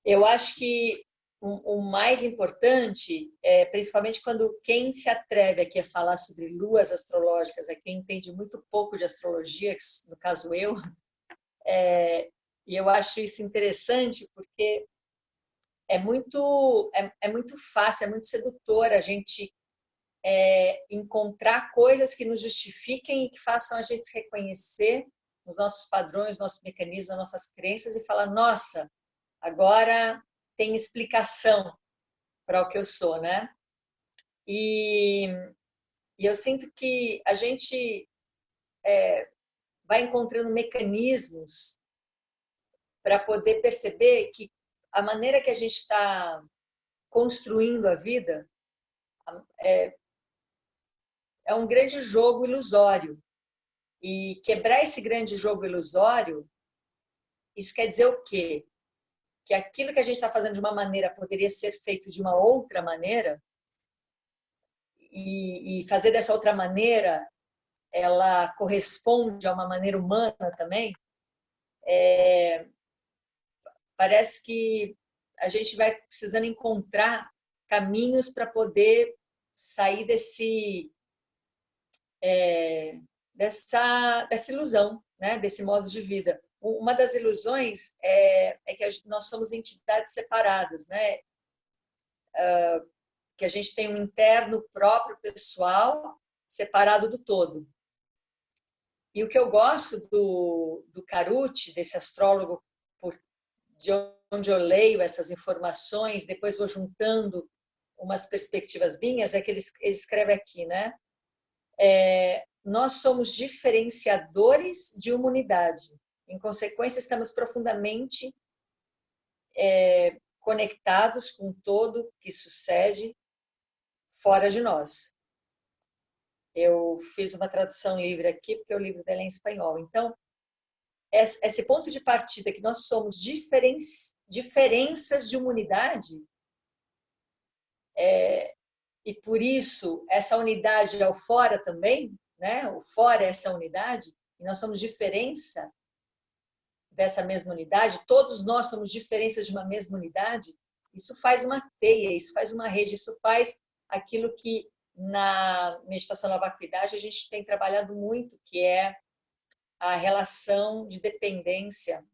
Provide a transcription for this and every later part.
Eu acho que o mais importante, principalmente quando quem se atreve aqui a falar sobre luas astrológicas, é quem entende muito pouco de astrologia, que no caso eu, e eu acho isso interessante porque é muito fácil, é muito sedutor a gente encontrar coisas que nos justifiquem e que façam a gente se reconhecer nos nossos padrões, nossos mecanismos, nossas crenças e falar, nossa, agora tem explicação para o que eu sou, né? E, e eu sinto que a gente vai encontrando mecanismos para poder perceber que a maneira que a gente está construindo a vida é um grande jogo ilusório. E quebrar esse grande jogo ilusório, isso quer dizer o quê? Que aquilo que a gente está fazendo de uma maneira poderia ser feito de uma outra maneira, e fazer dessa outra maneira ela corresponde a uma maneira humana também. Parece que a gente vai precisando encontrar caminhos para poder sair dessa ilusão, né? Desse modo de vida. Uma das ilusões é que nós somos entidades separadas, né? Que a gente tem um interno próprio, pessoal, separado do todo. E o que eu gosto do Carucci, desse astrólogo, de onde eu leio essas informações, depois vou juntando umas perspectivas minhas, é que ele escreve aqui, né? Nós somos diferenciadores de uma unidade. Em consequência, estamos profundamente conectados com todo que sucede fora de nós. Eu fiz uma tradução livre aqui, porque o livro dela é em espanhol. Então, esse ponto de partida que nós somos diferenças de uma unidade, e por isso essa unidade é o fora também, né? O fora é essa unidade, e nós somos diferença dessa mesma unidade, todos nós somos diferenças de uma mesma unidade. Isso faz uma teia, isso faz uma rede, isso faz aquilo que na meditação da vacuidade a gente tem trabalhado muito, que é a relação de dependência,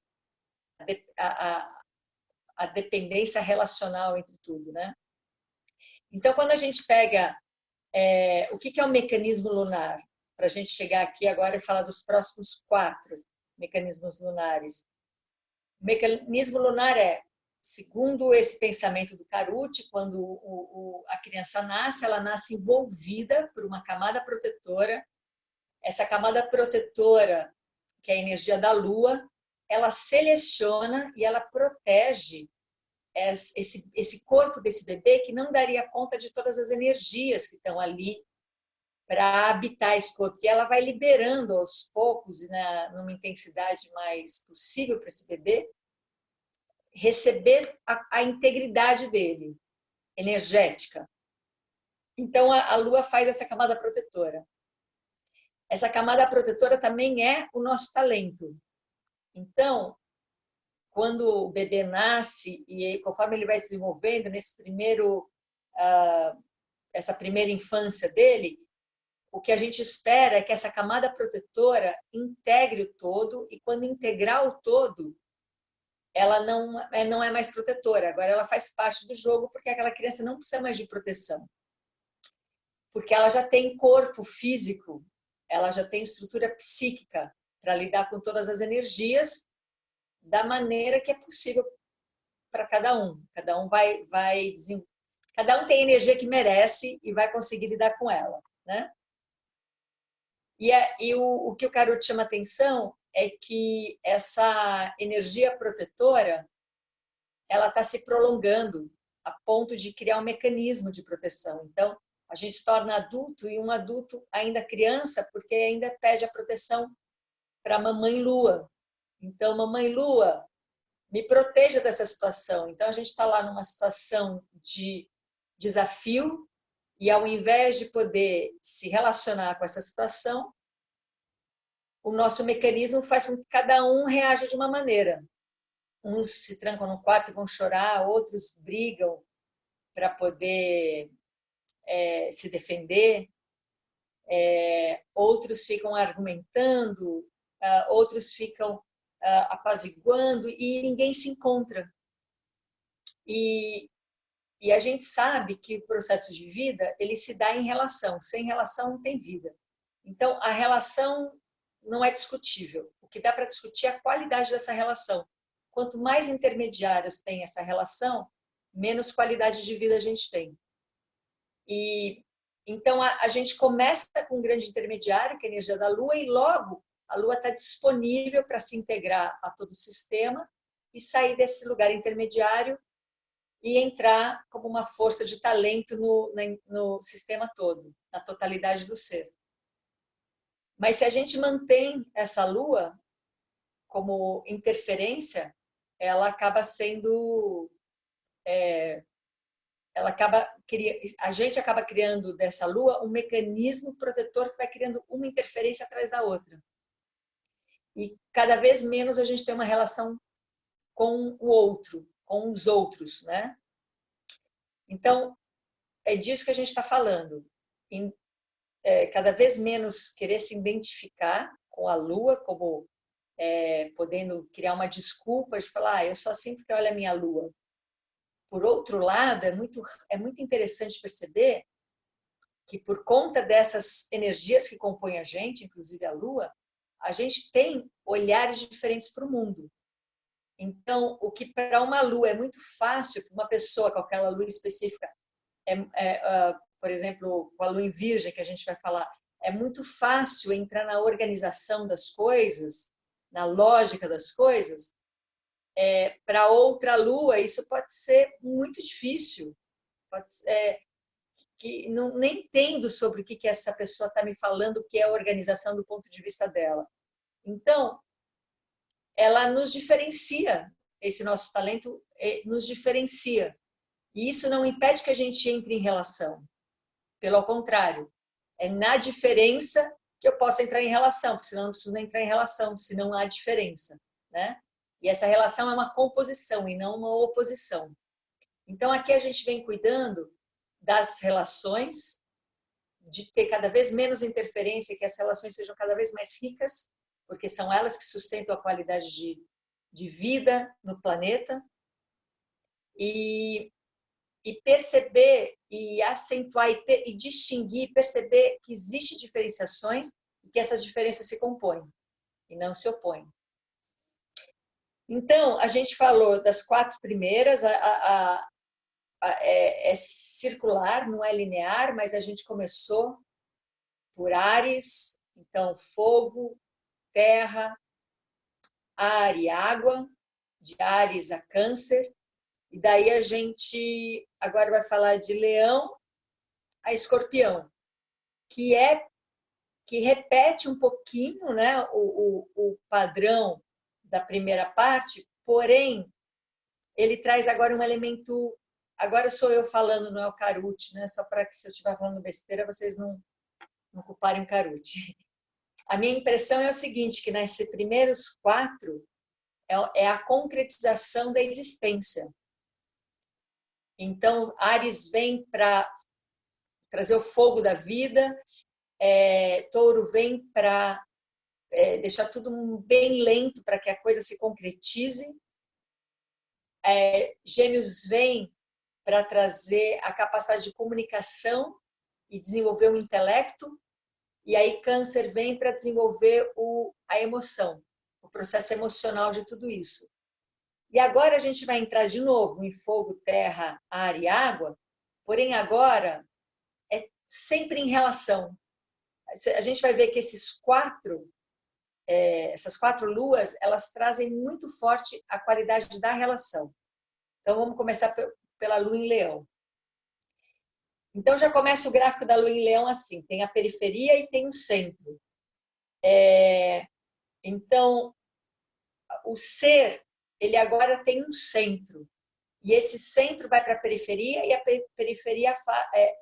a dependência relacional entre tudo, né? Então, quando a gente pega o que é o mecanismo lunar, para a gente chegar aqui agora e falar dos próximos 4 mecanismos lunares. O mecanismo lunar segundo esse pensamento do Carucci, quando a criança nasce, ela nasce envolvida por uma camada protetora. Essa camada protetora, que é a energia da lua, ela seleciona e ela protege esse corpo desse bebê que não daria conta de todas as energias que estão ali para habitar esse corpo. E ela vai liberando aos poucos, e numa intensidade mais possível para esse bebê, receber a integridade dele, energética. Então, a lua faz essa camada protetora. Essa camada protetora também é o nosso talento. Então, quando o bebê nasce e conforme ele vai se desenvolvendo essa primeira infância dele, o que a gente espera é que essa camada protetora integre o todo, e quando integrar o todo, ela não é mais protetora, agora ela faz parte do jogo, porque aquela criança não precisa mais de proteção. Porque ela já tem corpo físico, ela já tem estrutura psíquica para lidar com todas as energias da maneira que é possível para cada um. Cada um cada um tem a energia que merece e vai conseguir lidar com ela, né? E o que o Carucci chama atenção é que essa energia protetora ela está se prolongando a ponto de criar um mecanismo de proteção. Então, a gente se torna adulto, e um adulto ainda criança, porque ainda pede a proteção para a mamãe lua. Então, mamãe lua, me proteja dessa situação. Então, a gente está lá numa situação de desafio, e ao invés de poder se relacionar com essa situação, o nosso mecanismo faz com que cada um reaja de uma maneira. uns se trancam no quarto e vão chorar, outros brigam para poder se defender, outros ficam argumentando, outros ficam apaziguando e ninguém se encontra. E a gente sabe que o processo de vida ele se dá em relação. Sem relação não tem vida. Então a relação não é discutível. O que dá para discutir é a qualidade dessa relação. Quanto mais intermediários tem essa relação, menos qualidade de vida a gente tem. E então a gente começa com um grande intermediário, que é a energia da Lua, e logo a Lua está disponível para se integrar a todo o sistema e sair desse lugar intermediário e entrar como uma força de talento no sistema todo, na totalidade do ser. Mas se a gente mantém essa Lua como interferência, ela acaba sendo... a gente acaba criando dessa Lua um mecanismo protetor que vai criando uma interferência atrás da outra. E cada vez menos a gente tem uma relação com o outro, com os outros, né? Então, é disso que a gente está falando. Cada vez menos querer se identificar com a Lua, como podendo criar uma desculpa de falar, eu sou assim porque olha a minha Lua. Por outro lado, é muito interessante perceber que por conta dessas energias que compõem a gente, inclusive a Lua, a gente tem olhares diferentes para o mundo. Então, o que para uma Lua é muito fácil, para uma pessoa com aquela Lua específica, por exemplo, com a Lua em Virgem, que a gente vai falar, é muito fácil entrar na organização das coisas, na lógica das coisas. Para outra Lua, isso pode ser muito difícil. Que nem entendo sobre o que essa pessoa está me falando, que é a organização do ponto de vista dela. Então, ela nos diferencia, esse nosso talento nos diferencia. E isso não impede que a gente entre em relação. Pelo contrário, é na diferença que eu posso entrar em relação, porque senão eu não preciso entrar em relação, se não há diferença, né? E essa relação é uma composição e não uma oposição. Então, aqui a gente vem cuidando das relações, de ter cada vez menos interferência, que as relações sejam cada vez mais ricas, porque são elas que sustentam a qualidade de vida no planeta. E perceber, e acentuar, e distinguir, perceber que existem diferenciações e que essas diferenças se compõem e não se opõem. Então, a gente falou das 4 primeiras, é circular, não é linear, mas a gente começou por Áries, então fogo, terra, ar e água, de Áries a Câncer, e daí a gente agora vai falar de Leão a Escorpião, que repete um pouquinho, né, o padrão da primeira parte, porém ele traz agora um elemento. Agora sou eu falando, não é o Caruti, né? Só para que se eu estiver falando besteira, vocês não culparem o Caruti. A minha impressão é o seguinte, que nesses primeiros 4 é a concretização da existência. Então, Áries vem para trazer o fogo da vida, Touro vem para deixar tudo bem lento para que a coisa se concretize, Gêmeos vem para trazer a capacidade de comunicação e desenvolver o intelecto, e aí Câncer vem para desenvolver a emoção, o processo emocional de tudo isso. E agora a gente vai entrar de novo em fogo, terra, ar e água, porém agora é sempre em relação. A gente vai ver que essas 4 luas, elas trazem muito forte a qualidade da relação. Então vamos começar pela Lua em Leão. Então já começa o gráfico da Lua em Leão assim, tem a periferia e tem o centro. Então, o ser, ele agora tem um centro. E esse centro vai para a periferia e a periferia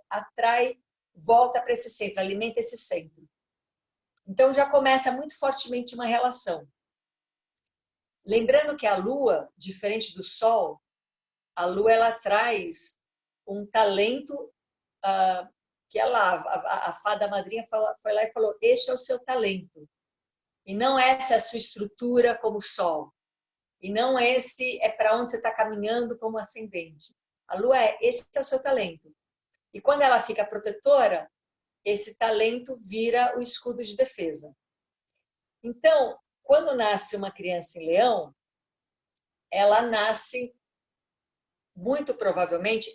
atrai, volta para esse centro, alimenta esse centro. Então já começa muito fortemente uma relação. Lembrando que a Lua, diferente do Sol, a Lua ela traz um talento que a fada madrinha foi lá e falou: este é o seu talento. E não essa é a sua estrutura como o Sol. E não esse é para onde você está caminhando como ascendente. A Lua esse é o seu talento. E quando ela fica protetora, esse talento vira o escudo de defesa. Então, quando nasce uma criança em Leão, ela nasce muito provavelmente.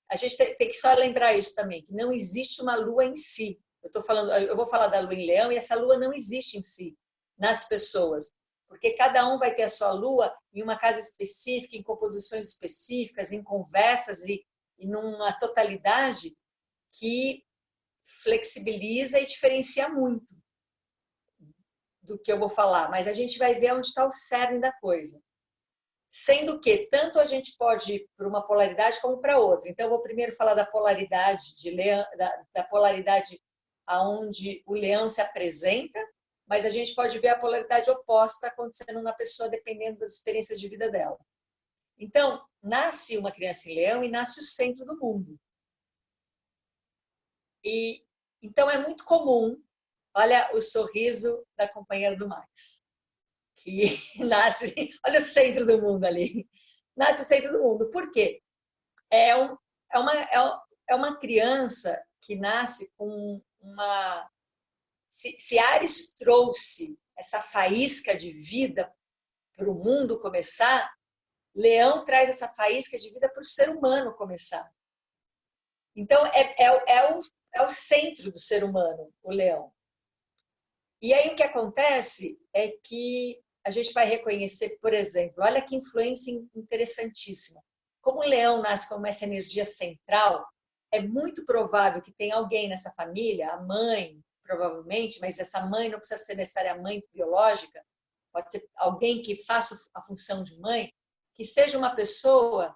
A gente tem que só lembrar isso também, que não existe uma lua em si. Eu vou falar da lua em Leão e essa lua não existe em si nas pessoas, porque cada um vai ter a sua lua em uma casa específica, em composições específicas, em conversas e numa totalidade que flexibiliza e diferencia muito do que eu vou falar, mas a gente vai ver onde está o cerne da coisa. Sendo que tanto a gente pode ir para uma polaridade como para outra. Então, eu vou primeiro falar da polaridade de leão, da polaridade aonde o leão se apresenta, mas a gente pode ver a polaridade oposta acontecendo na pessoa dependendo das experiências de vida dela. Então, nasce uma criança em leão e nasce o centro do mundo. E então é muito comum, olha o sorriso da companheira do Max, que nasce, olha o centro do mundo ali, nasce o centro do mundo. Por quê? É, é uma criança que nasce com uma... Se Ares trouxe essa faísca de vida para o mundo começar, Leão traz essa faísca de vida para o ser humano começar. Então, é o centro do ser humano, o Leão. E aí o que acontece é que a gente vai reconhecer, por exemplo, olha que influência interessantíssima. Como o leão nasce com essa energia central, é muito provável que tenha alguém nessa família, a mãe, provavelmente, mas essa mãe não precisa ser necessariamente a mãe biológica, pode ser alguém que faça a função de mãe, que seja uma pessoa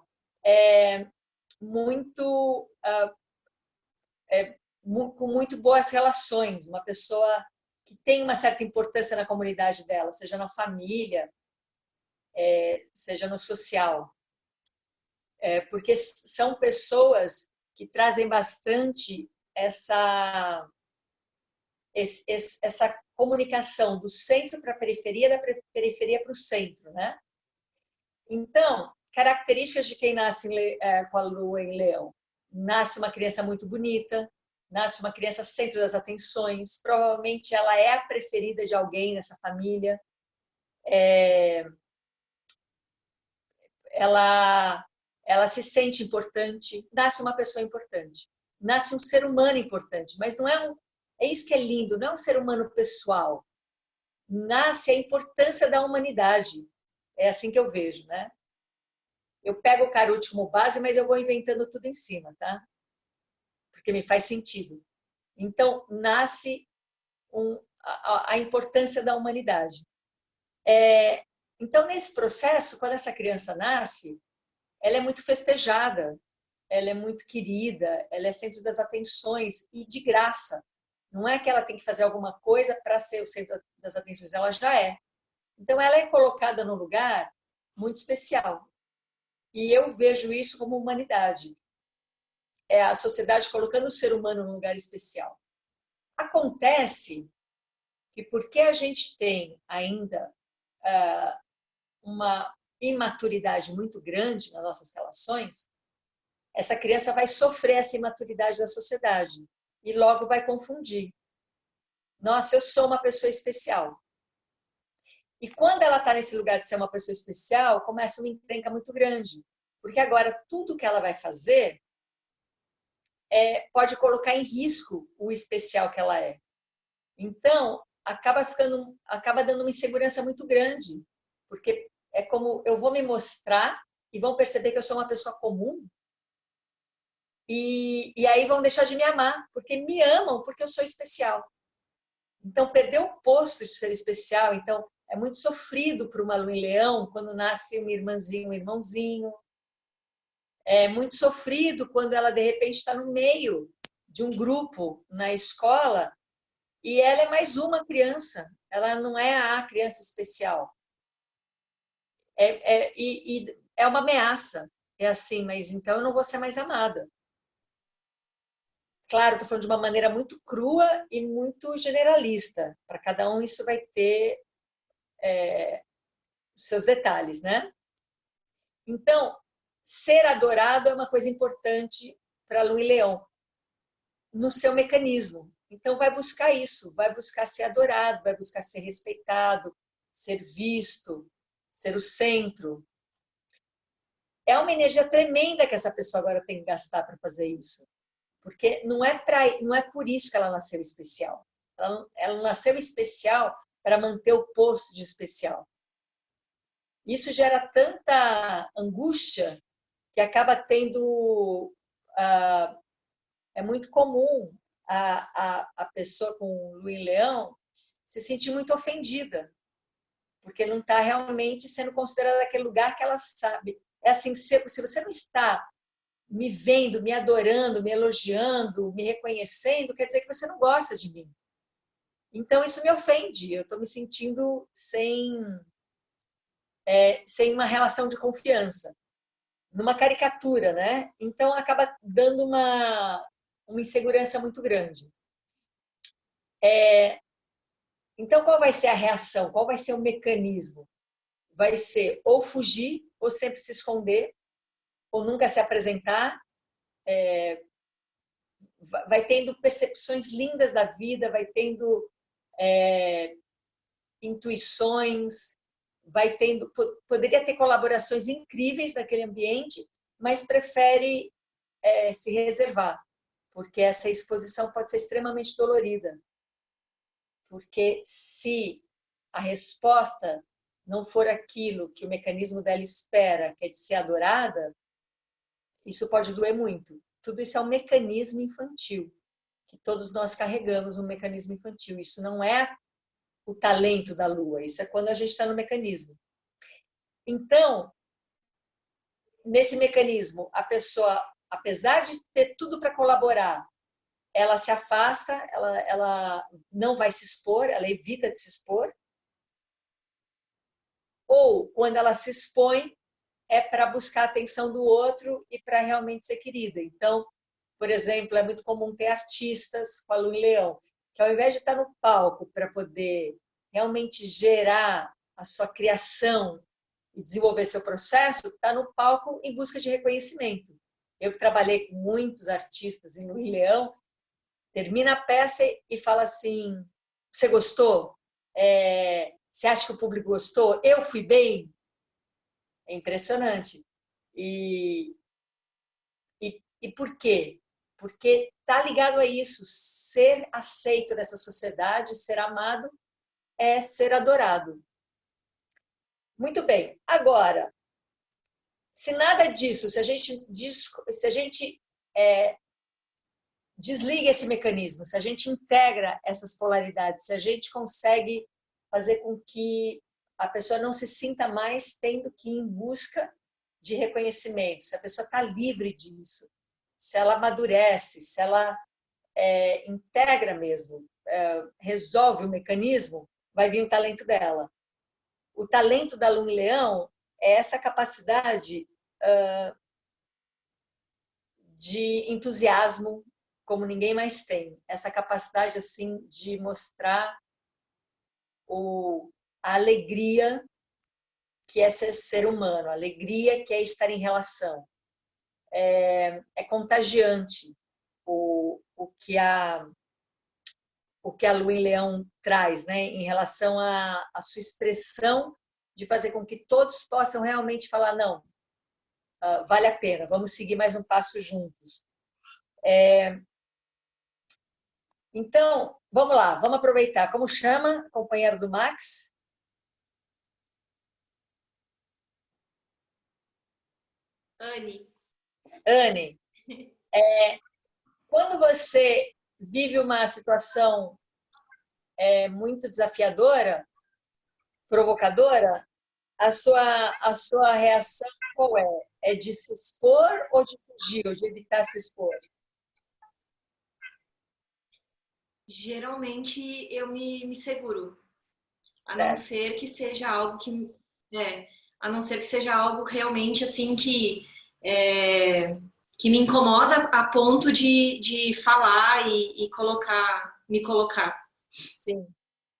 muito com muito boas relações, uma pessoa que tem uma certa importância na comunidade dela, seja na família, seja no social. Porque são pessoas que trazem bastante essa comunicação do centro para a periferia, da periferia para o centro, né? Então, características de quem nasce com a lua em leão. Nasce uma criança muito bonita, nasce uma criança centro das atenções, provavelmente ela é a preferida de alguém nessa família, ela se sente importante, nasce uma pessoa importante, nasce um ser humano importante, mas não é isso que é lindo, não é um ser humano pessoal, nasce a importância da humanidade, é assim que eu vejo, né? Eu pego o Caruti como base, mas eu vou inventando tudo em cima, tá? Porque me faz sentido. Então, nasce a importância da humanidade. Então, nesse processo, quando essa criança nasce, ela é muito festejada, ela é muito querida, ela é centro das atenções e de graça. Não é que ela tem que fazer alguma coisa para ser o centro das atenções, ela já é. Então, ela é colocada num lugar muito especial. E eu vejo isso como humanidade. É a sociedade colocando o ser humano num lugar especial. Acontece que porque a gente tem ainda uma imaturidade muito grande nas nossas relações, essa criança vai sofrer essa imaturidade da sociedade e logo vai confundir. Nossa, eu sou uma pessoa especial. E quando ela está nesse lugar de ser uma pessoa especial, começa uma encrenca muito grande. Porque agora tudo que ela vai fazer pode colocar em risco o especial que ela é. Então, acaba dando uma insegurança muito grande, porque é como eu vou me mostrar e vão perceber que eu sou uma pessoa comum e aí vão deixar de me amar, porque me amam porque eu sou especial. Então, perder o posto de ser especial, então é muito sofrido para uma lua em leão quando nasce uma irmãzinha, um irmãozinho. É muito sofrido quando ela, de repente, está no meio de um grupo na escola e ela é mais uma criança, ela não é a criança especial. E é uma ameaça. É assim, mas então eu não vou ser mais amada. Claro, estou falando de uma maneira muito crua e muito generalista. Para cada um isso vai ter os seus detalhes, né? Então, ser adorado é uma coisa importante para Lu e Leão, no seu mecanismo. Então, vai buscar isso, vai buscar ser adorado, vai buscar ser respeitado, ser visto, ser o centro. É uma energia tremenda que essa pessoa agora tem que gastar para fazer isso. Porque não é por isso que ela nasceu especial. Ela nasceu especial para manter o posto de especial. Isso gera tanta angústia que acaba tendo... é muito comum a pessoa com Lua em Leão se sentir muito ofendida, porque não está realmente sendo considerada aquele lugar que ela sabe. É assim, se você não está me vendo, me adorando, me elogiando, me reconhecendo, quer dizer que você não gosta de mim. Então, isso me ofende. Eu estou me sentindo sem uma relação de confiança, numa caricatura, né? Então, acaba dando uma insegurança muito grande. Então, qual vai ser a reação? Qual vai ser o mecanismo? Vai ser ou fugir, ou sempre se esconder, ou nunca se apresentar. Vai tendo percepções lindas da vida, vai tendo intuições, poderia ter colaborações incríveis naquele ambiente, mas prefere se reservar, porque essa exposição pode ser extremamente dolorida. Porque se a resposta não for aquilo que o mecanismo dela espera, que é de ser adorada, isso pode doer muito. Tudo isso é um mecanismo infantil, que todos nós carregamos um mecanismo infantil. Isso não é o talento da Lua, isso é quando a gente está no mecanismo. Então, nesse mecanismo, a pessoa, apesar de ter tudo para colaborar, ela se afasta, ela não vai se expor, ela evita de se expor. Ou, quando ela se expõe, é para buscar a atenção do outro e para realmente ser querida. Então, por exemplo, é muito comum ter artistas com a Lua em Leão, que ao invés de estar no palco para poder realmente gerar a sua criação e desenvolver seu processo, está no palco em busca de reconhecimento. Eu que trabalhei com muitos artistas em Lua em Leão, termina a peça e fala assim: você gostou? Você acha que o público gostou? Eu fui bem? É impressionante. E por quê? Porque está ligado a isso. Ser aceito nessa sociedade, ser amado, é ser adorado. Muito bem. Agora, se nada disso, se a gente desliga esse mecanismo, se a gente integra essas polaridades, se a gente consegue fazer com que a pessoa não se sinta mais tendo que ir em busca de reconhecimento, se a pessoa está livre disso, se ela amadurece, se ela integra mesmo, resolve o mecanismo, vai vir o talento dela. O talento da Lua em Leão é essa capacidade de entusiasmo como ninguém mais tem. Essa capacidade assim de mostrar a alegria que é ser humano, a alegria que é estar em relação. É contagiante o que a Lua em Leão traz, né, em relação à sua expressão de fazer com que todos possam realmente falar, não, vale a pena, vamos seguir mais um passo juntos. Então, vamos lá, vamos aproveitar. Como chama, companheiro do Max? Anne. Anne, quando você vive uma situação muito desafiadora, provocadora, a sua reação qual é? É de se expor ou de fugir, ou de evitar se expor? Geralmente eu me seguro, a não Certo. ser que seja algo que a não ser que seja algo realmente assim que me incomoda a ponto de falar e me colocar. Sim.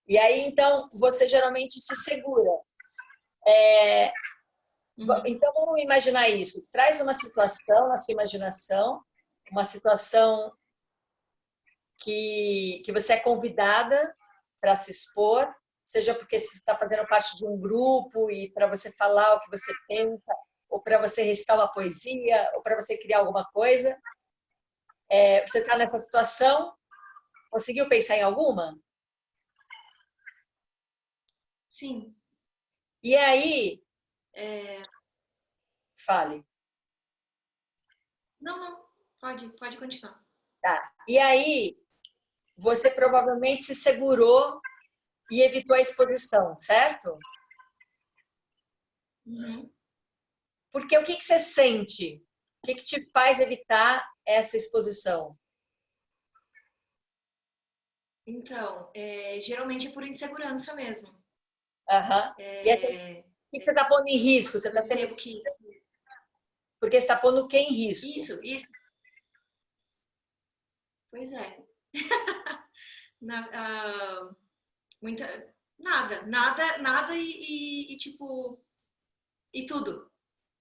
E aí, então, você geralmente se segura. Então, vamos imaginar isso. Traz uma situação na sua imaginação, uma situação que você é convidada para se expor, seja porque você está fazendo parte de um grupo e para você falar o que você pensa, ou para você recitar uma poesia, ou para você criar alguma coisa. Você está nessa situação? Conseguiu pensar em alguma? Sim. E aí, fale. Não, pode continuar. Tá. E aí, você provavelmente se segurou e evitou a exposição, certo? Uhum. Porque o que você sente? O que te faz evitar essa exposição? Então, geralmente é por insegurança mesmo. Aham. E essa, o que você está pondo em risco? Você está sempre... Que... Porque você está pondo o que em risco? Isso. Pois é. Muita... Nada e tipo... E tudo.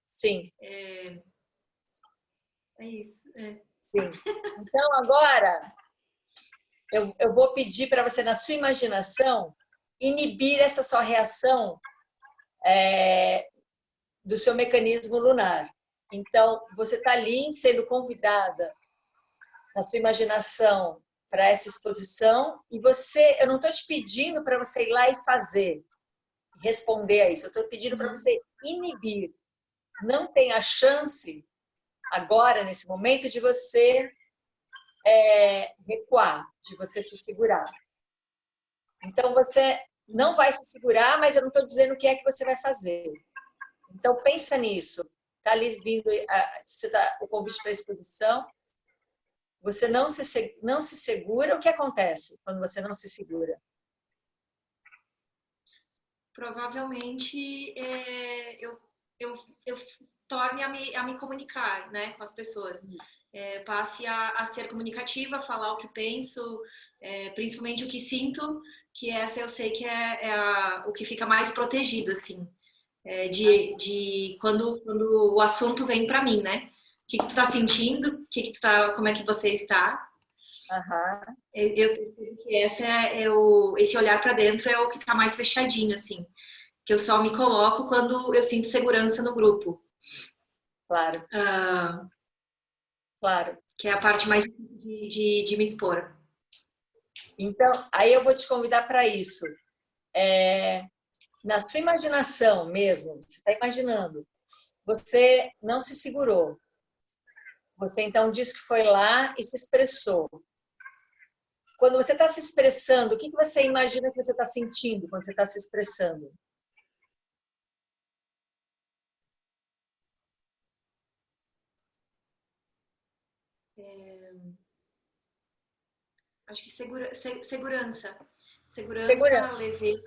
Sim. É isso. Sim. Então, agora, eu vou pedir para você, na sua imaginação, inibir essa sua reação do seu mecanismo lunar. Então, você está ali sendo convidada na sua imaginação para essa exposição e eu não estou te pedindo para você ir lá e fazer, responder a isso, eu estou pedindo para você inibir. Não tem a chance, agora, nesse momento, de você recuar, de você se segurar. Então, você não vai se segurar, mas eu não estou dizendo o que é que você vai fazer. Então, pensa nisso. Está ali vindo o convite para a exposição. Você não se segura. O que acontece quando você não se segura? Provavelmente eu torne a me comunicar, né, com as pessoas. Passe a ser comunicativa, falar o que penso, principalmente o que sinto, que essa eu sei que o que fica mais protegido, assim, de quando o assunto vem para mim, né? O que tu tá sentindo? Como é que você está? Aham. Eu percebo que esse olhar para dentro é o que tá mais fechadinho, assim. Que eu só me coloco quando eu sinto segurança no grupo. Claro. Claro. Que é a parte mais difícil de me expor. Então, aí eu vou te convidar para isso. Na sua imaginação mesmo, você está imaginando, você não se segurou. Você então disse que foi lá e se expressou. Quando você está se expressando, o que você imagina que você está sentindo quando você está se expressando? Acho que segurança. Segurança. Leveza.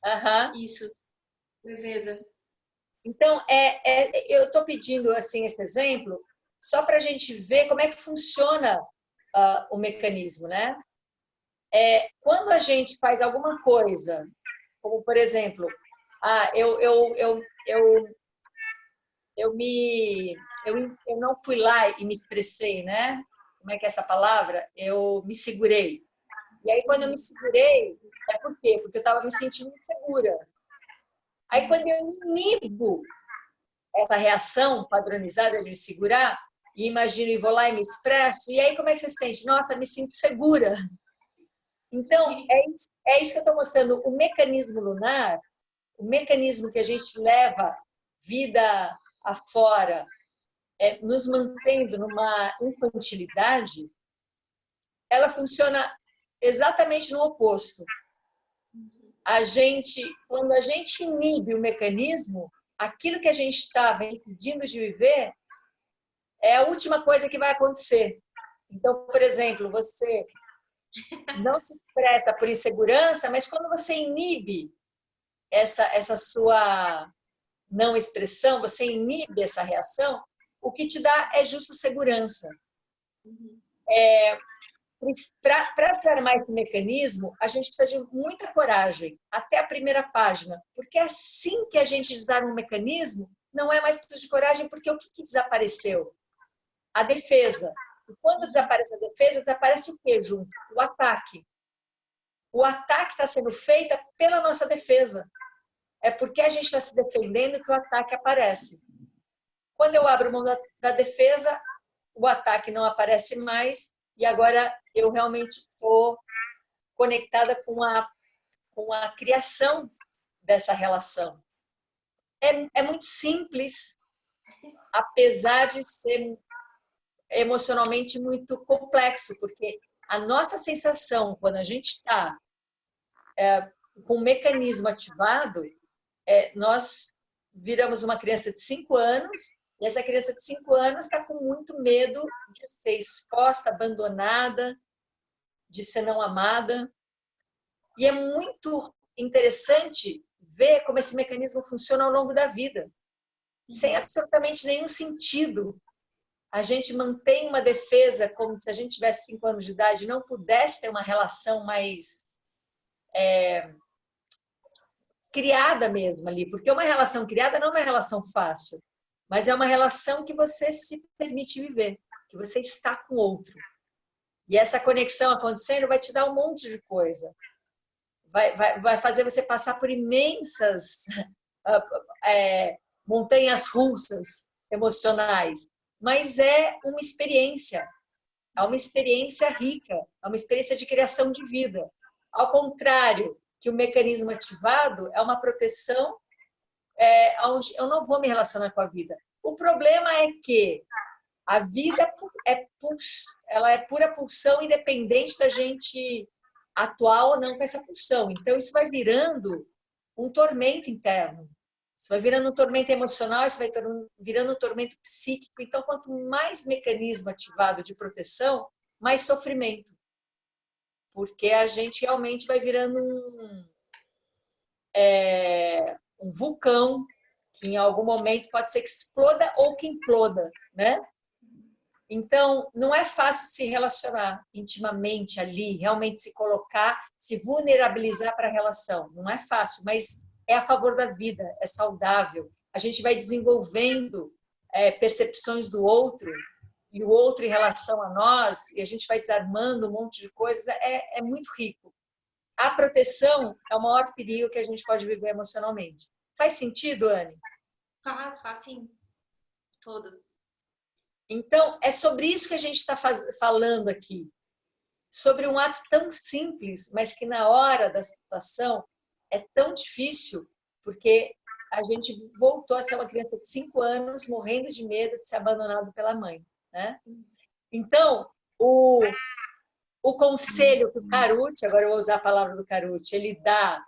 Aham. Isso, leveza. Então, eu estou pedindo assim esse exemplo só para a gente ver como é que funciona o mecanismo, né? Quando a gente faz alguma coisa, como por exemplo, eu não fui lá e me expressei, né? Como é que é essa palavra? Eu me segurei. E aí, quando eu me segurei, por quê? Porque eu estava me sentindo insegura. Aí, quando eu inibo essa reação padronizada de me segurar, e imagino e vou lá e me expresso, e aí como é que você se sente? Nossa, me sinto segura. Então, é isso que eu estou mostrando. O mecanismo lunar, o mecanismo que a gente leva vida afora, nos mantendo numa infantilidade, ela funciona exatamente no oposto. Quando a gente inibe o mecanismo, aquilo que a gente estava impedindo de viver é a última coisa que vai acontecer. Então, por exemplo, você não se expressa por insegurança, mas quando você inibe essa sua não expressão, você inibe essa reação, o que te dá é justo segurança. Para armar esse mecanismo, a gente precisa de muita coragem, até a primeira página, porque assim que a gente desarma um mecanismo, não é mais preciso de coragem, porque o que desapareceu? A defesa. E quando desaparece a defesa, desaparece o quê junto? O ataque. O ataque está sendo feito pela nossa defesa. É porque a gente está se defendendo que o ataque aparece. Quando eu abro mão da defesa, o ataque não aparece mais e agora eu realmente estou conectada com a criação dessa relação. É muito simples, apesar de ser emocionalmente muito complexo, porque a nossa sensação, quando a gente está com o mecanismo ativado, nós viramos uma criança de 5 anos e essa criança de 5 anos está com muito medo de ser exposta, abandonada, de ser não amada. E é muito interessante ver como esse mecanismo funciona ao longo da vida, sem absolutamente nenhum sentido. A gente mantém uma defesa como se a gente tivesse 5 anos de idade e não pudesse ter uma relação mais criada mesmo ali, porque uma relação criada não é uma relação fácil, mas é uma relação que você se permite viver, que você está com o outro. E essa conexão acontecendo vai te dar um monte de coisa. Vai fazer você passar por imensas montanhas russas emocionais, mas é uma experiência rica, é uma experiência de criação de vida. Ao contrário, que o mecanismo ativado é uma proteção onde eu não vou me relacionar com a vida. O problema é que a vida ela é pura pulsão, independente da gente atuar ou não com essa pulsão. Então, isso vai virando um tormento interno. Isso vai virando um tormento emocional, isso vai virando um tormento psíquico. Então, quanto mais mecanismo ativado de proteção, mais sofrimento. Porque a gente realmente vai virando um vulcão que em algum momento pode ser que exploda ou que imploda, né? Então, não é fácil se relacionar intimamente ali, realmente se colocar, se vulnerabilizar para a relação. Não é fácil, mas é a favor da vida, é saudável. A gente vai desenvolvendo percepções do outro e o outro em relação a nós, e a gente vai desarmando um monte de coisas, é muito rico. A proteção é o maior perigo que a gente pode viver emocionalmente. Faz sentido, Anne? Faz sim. Todo. Então, é sobre isso que a gente está falando aqui. Sobre um ato tão simples, mas que na hora da situação é tão difícil, porque a gente voltou a ser uma criança de 5 anos, morrendo de medo de ser abandonado pela mãe, né? Então, o conselho que o Carucci, agora eu vou usar a palavra do Carucci, ele dá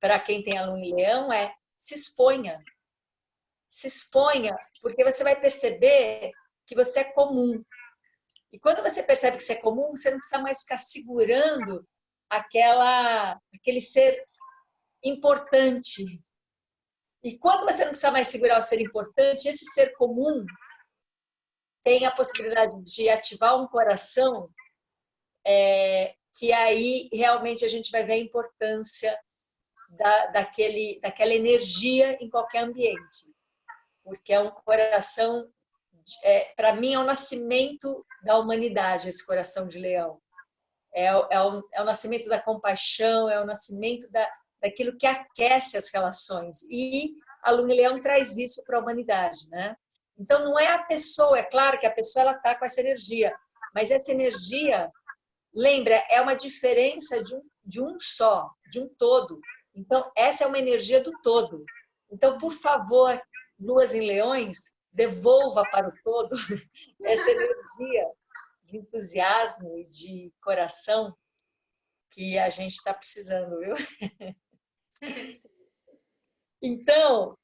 para quem tem aluno em leão é se exponha. Se exponha, porque você vai perceber que você é comum. E quando você percebe que você é comum, você não precisa mais ficar segurando aquele ser importante. E quando você não precisa mais segurar o ser importante, esse ser comum tem a possibilidade de ativar um coração que aí realmente a gente vai ver a importância daquela energia em qualquer ambiente. Porque é um coração, para mim, é o nascimento da humanidade, esse coração de leão. É o nascimento da compaixão, é o nascimento daquilo que aquece as relações. E a Lua em Leão traz isso para a humanidade, né? Então, não é a pessoa, é claro que a pessoa está com essa energia, mas essa energia, lembra, é uma diferença de um só, de um todo. Então, essa é uma energia do todo. Então, por favor, Luas em Leões, devolva para o todo essa energia de entusiasmo e de coração que a gente está precisando, viu? Então,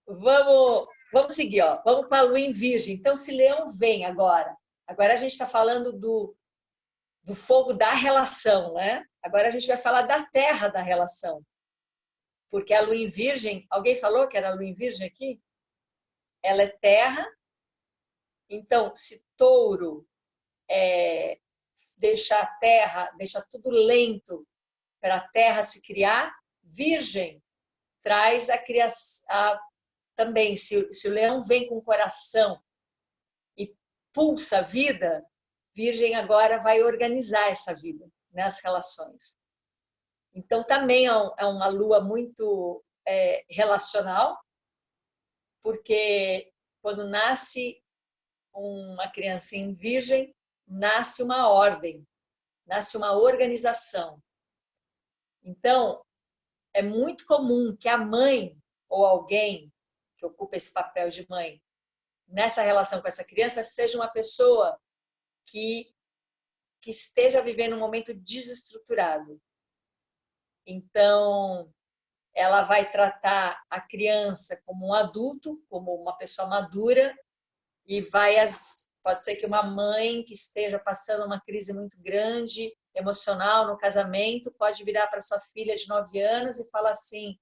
vamos seguir, ó. Vamos para a Lua em Virgem. Então, se Leão vem agora a gente está falando do fogo da relação, né? Agora a gente vai falar da terra da relação. Porque a lua em virgem, alguém falou que era a lua em virgem aqui? Ela é terra, então se touro deixa a terra, deixa tudo lento para a terra se criar, virgem traz a criação também. Se o leão vem com o coração e pulsa a vida, virgem agora vai organizar essa vida, né, as relações. Então também é uma lua muito relacional, porque quando nasce uma criança em virgem, nasce uma ordem, nasce uma organização. Então, é muito comum que a mãe ou alguém que ocupa esse papel de mãe nessa relação com essa criança seja uma pessoa que esteja vivendo um momento desestruturado. Então, ela vai tratar a criança como um adulto, como uma pessoa madura, e pode ser que uma mãe que esteja passando uma crise muito grande, emocional no casamento, pode virar para sua filha de 9 anos e falar assim: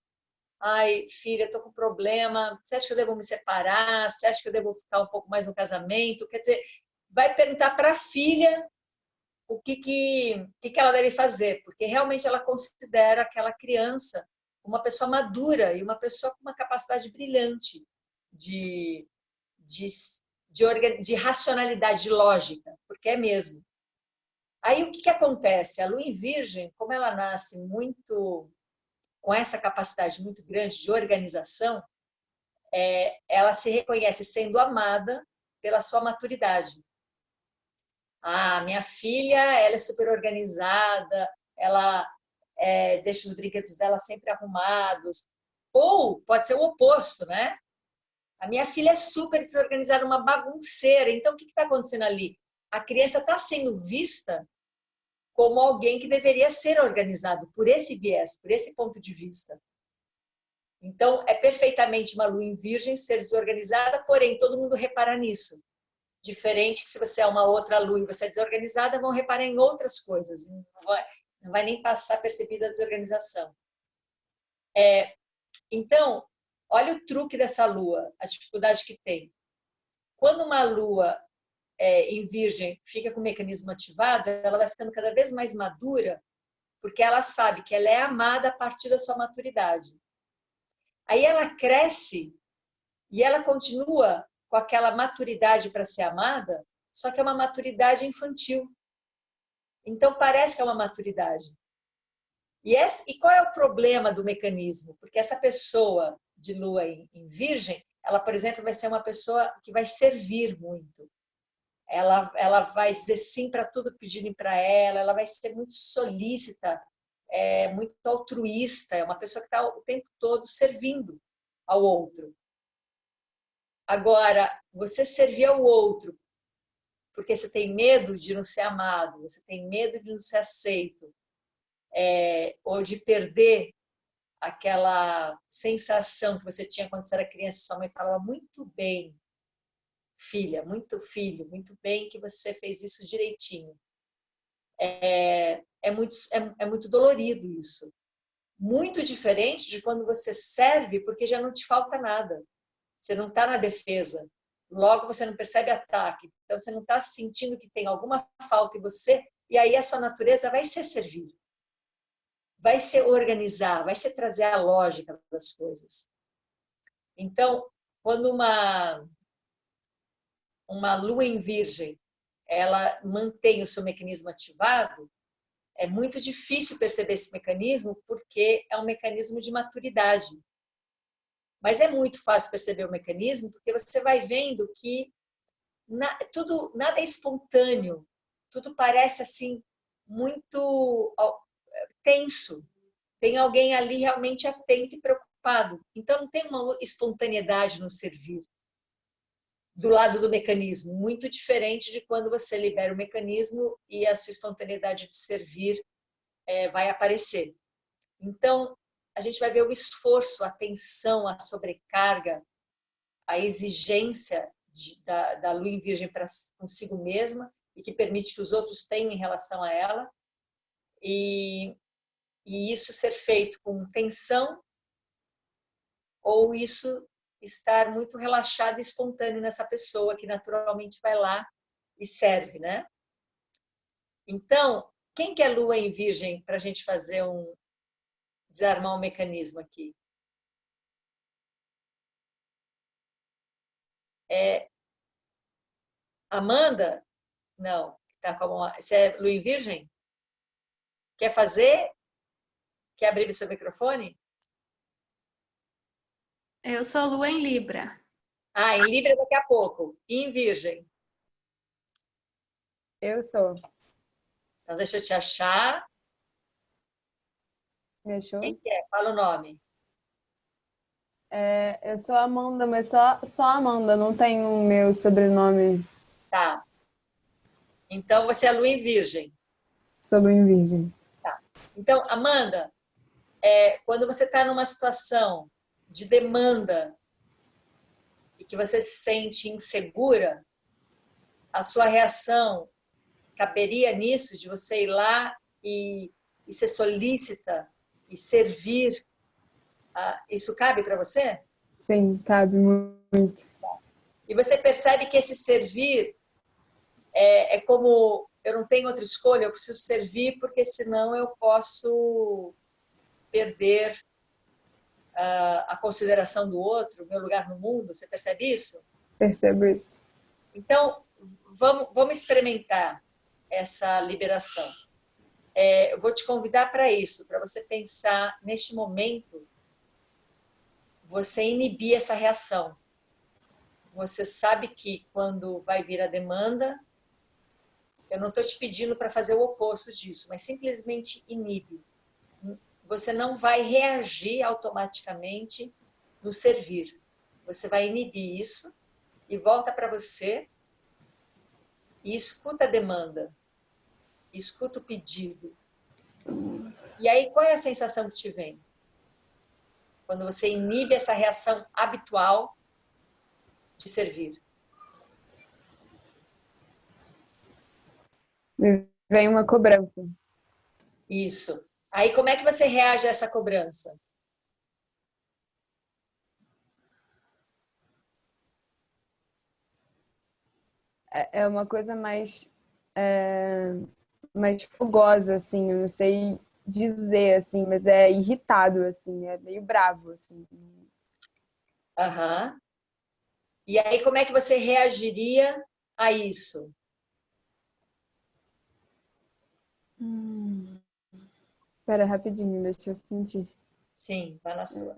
ai, filha, estou com problema, você acha que eu devo me separar? Você acha que eu devo ficar um pouco mais no casamento? Quer dizer, vai perguntar para a filha o que ela deve fazer, porque realmente ela considera aquela criança uma pessoa madura e uma pessoa com uma capacidade brilhante de, de, de racionalidade, de lógica, porque é mesmo. Aí o que acontece? A lua em virgem, como ela nasce muito com essa capacidade muito grande de organização, ela se reconhece sendo amada pela sua maturidade. Ah, minha filha, ela é super organizada, ela deixa os brinquedos dela sempre arrumados. Ou pode ser o oposto, né? A minha filha é super desorganizada, uma bagunceira. Então, o que está acontecendo ali? A criança está sendo vista como alguém que deveria ser organizado por esse viés, por esse ponto de vista. Então, é perfeitamente uma lua em virgem ser desorganizada, porém, todo mundo repara nisso. Diferente que se você é uma outra lua e você é desorganizada, vão reparar em outras coisas. Não vai nem passar percebida a desorganização. Então, olha o truque dessa lua, a dificuldade que tem. Quando uma lua em virgem fica com o mecanismo ativado, ela vai ficando cada vez mais madura, porque ela sabe que ela é amada a partir da sua maturidade. Aí ela cresce e ela continua com aquela maturidade para ser amada, só que é uma maturidade infantil. Então parece que é uma maturidade. E qual é o problema do mecanismo? Porque essa pessoa de lua em virgem, ela, por exemplo, vai ser uma pessoa que vai servir muito. Ela vai dizer sim para tudo que pedirem para ela, ela vai ser muito solícita, muito altruísta, é uma pessoa que está o tempo todo servindo ao outro. Agora, você servir ao outro porque você tem medo de não ser amado, você tem medo de não ser aceito, ou de perder aquela sensação que você tinha quando você era criança e sua mãe falava muito bem, filha, muito filho, muito bem que você fez isso direitinho. É muito dolorido isso. Muito diferente de quando você serve porque já não te falta nada. Você não está na defesa. Logo você não percebe ataque. Então você não está sentindo que tem alguma falta em você e aí a sua natureza vai ser servir. Vai ser organizar, vai ser trazer a lógica das coisas. Então, quando uma lua em virgem, ela mantém o seu mecanismo ativado, é muito difícil perceber esse mecanismo porque é um mecanismo de maturidade. Mas é muito fácil perceber o mecanismo porque você vai vendo que nada é espontâneo, tudo parece assim muito tenso. Tem alguém ali realmente atento e preocupado. Então não tem uma espontaneidade no servir do lado do mecanismo, muito diferente de quando você libera o mecanismo e a sua espontaneidade de servir vai aparecer. Então, a gente vai ver o esforço, a tensão, a sobrecarga, a exigência da lua em virgem para consigo mesma e que permite que os outros tenham em relação a ela. E isso ser feito com tensão ou isso estar muito relaxado e espontâneo nessa pessoa que naturalmente vai lá e serve, né? Então, quem que é Lua em Virgem para a gente fazer desarmar um mecanismo aqui? É Amanda? Não, tá como você é Lua em Virgem? Quer fazer? Quer abrir o seu microfone? Eu sou Lua em Libra. Ah, em Libra daqui a pouco. E em Virgem? Eu sou. Então deixa eu te achar. Me achou? Quem que é? Fala o nome. Eu sou Amanda, mas só Amanda, não tem o meu sobrenome. Tá. Então você é Lua em Virgem. Sou Lua em Virgem. Tá. Então, Amanda, quando você está numa situação de demanda e que você se sente insegura, a sua reação caberia nisso, de você ir lá e ser solícita e servir? Isso cabe para você? Sim, cabe muito. E você percebe que esse servir é como eu não tenho outra escolha, eu preciso servir porque senão eu posso perder a consideração do outro, o meu lugar no mundo. Você percebe isso? Percebo isso. Então, vamos experimentar essa liberação. Eu vou te convidar para isso, para você pensar neste momento, você inibir essa reação. Você sabe que quando vai vir a demanda, eu não estou te pedindo para fazer o oposto disso, mas simplesmente inibe. Você não vai reagir automaticamente no servir. Você vai inibir isso e volta para você e escuta a demanda, escuta o pedido. E aí, qual é a sensação que te vem? Quando você inibe essa reação habitual de servir. Me vem uma cobrança. Isso. Aí, como é que você reage a essa cobrança? É uma coisa mais fogosa, assim, eu não sei dizer, assim, mas é irritado, assim, é meio bravo, assim. Aham. E aí, como é que você reagiria a isso? Espera rapidinho, deixa eu sentir. Sim, vai na sua.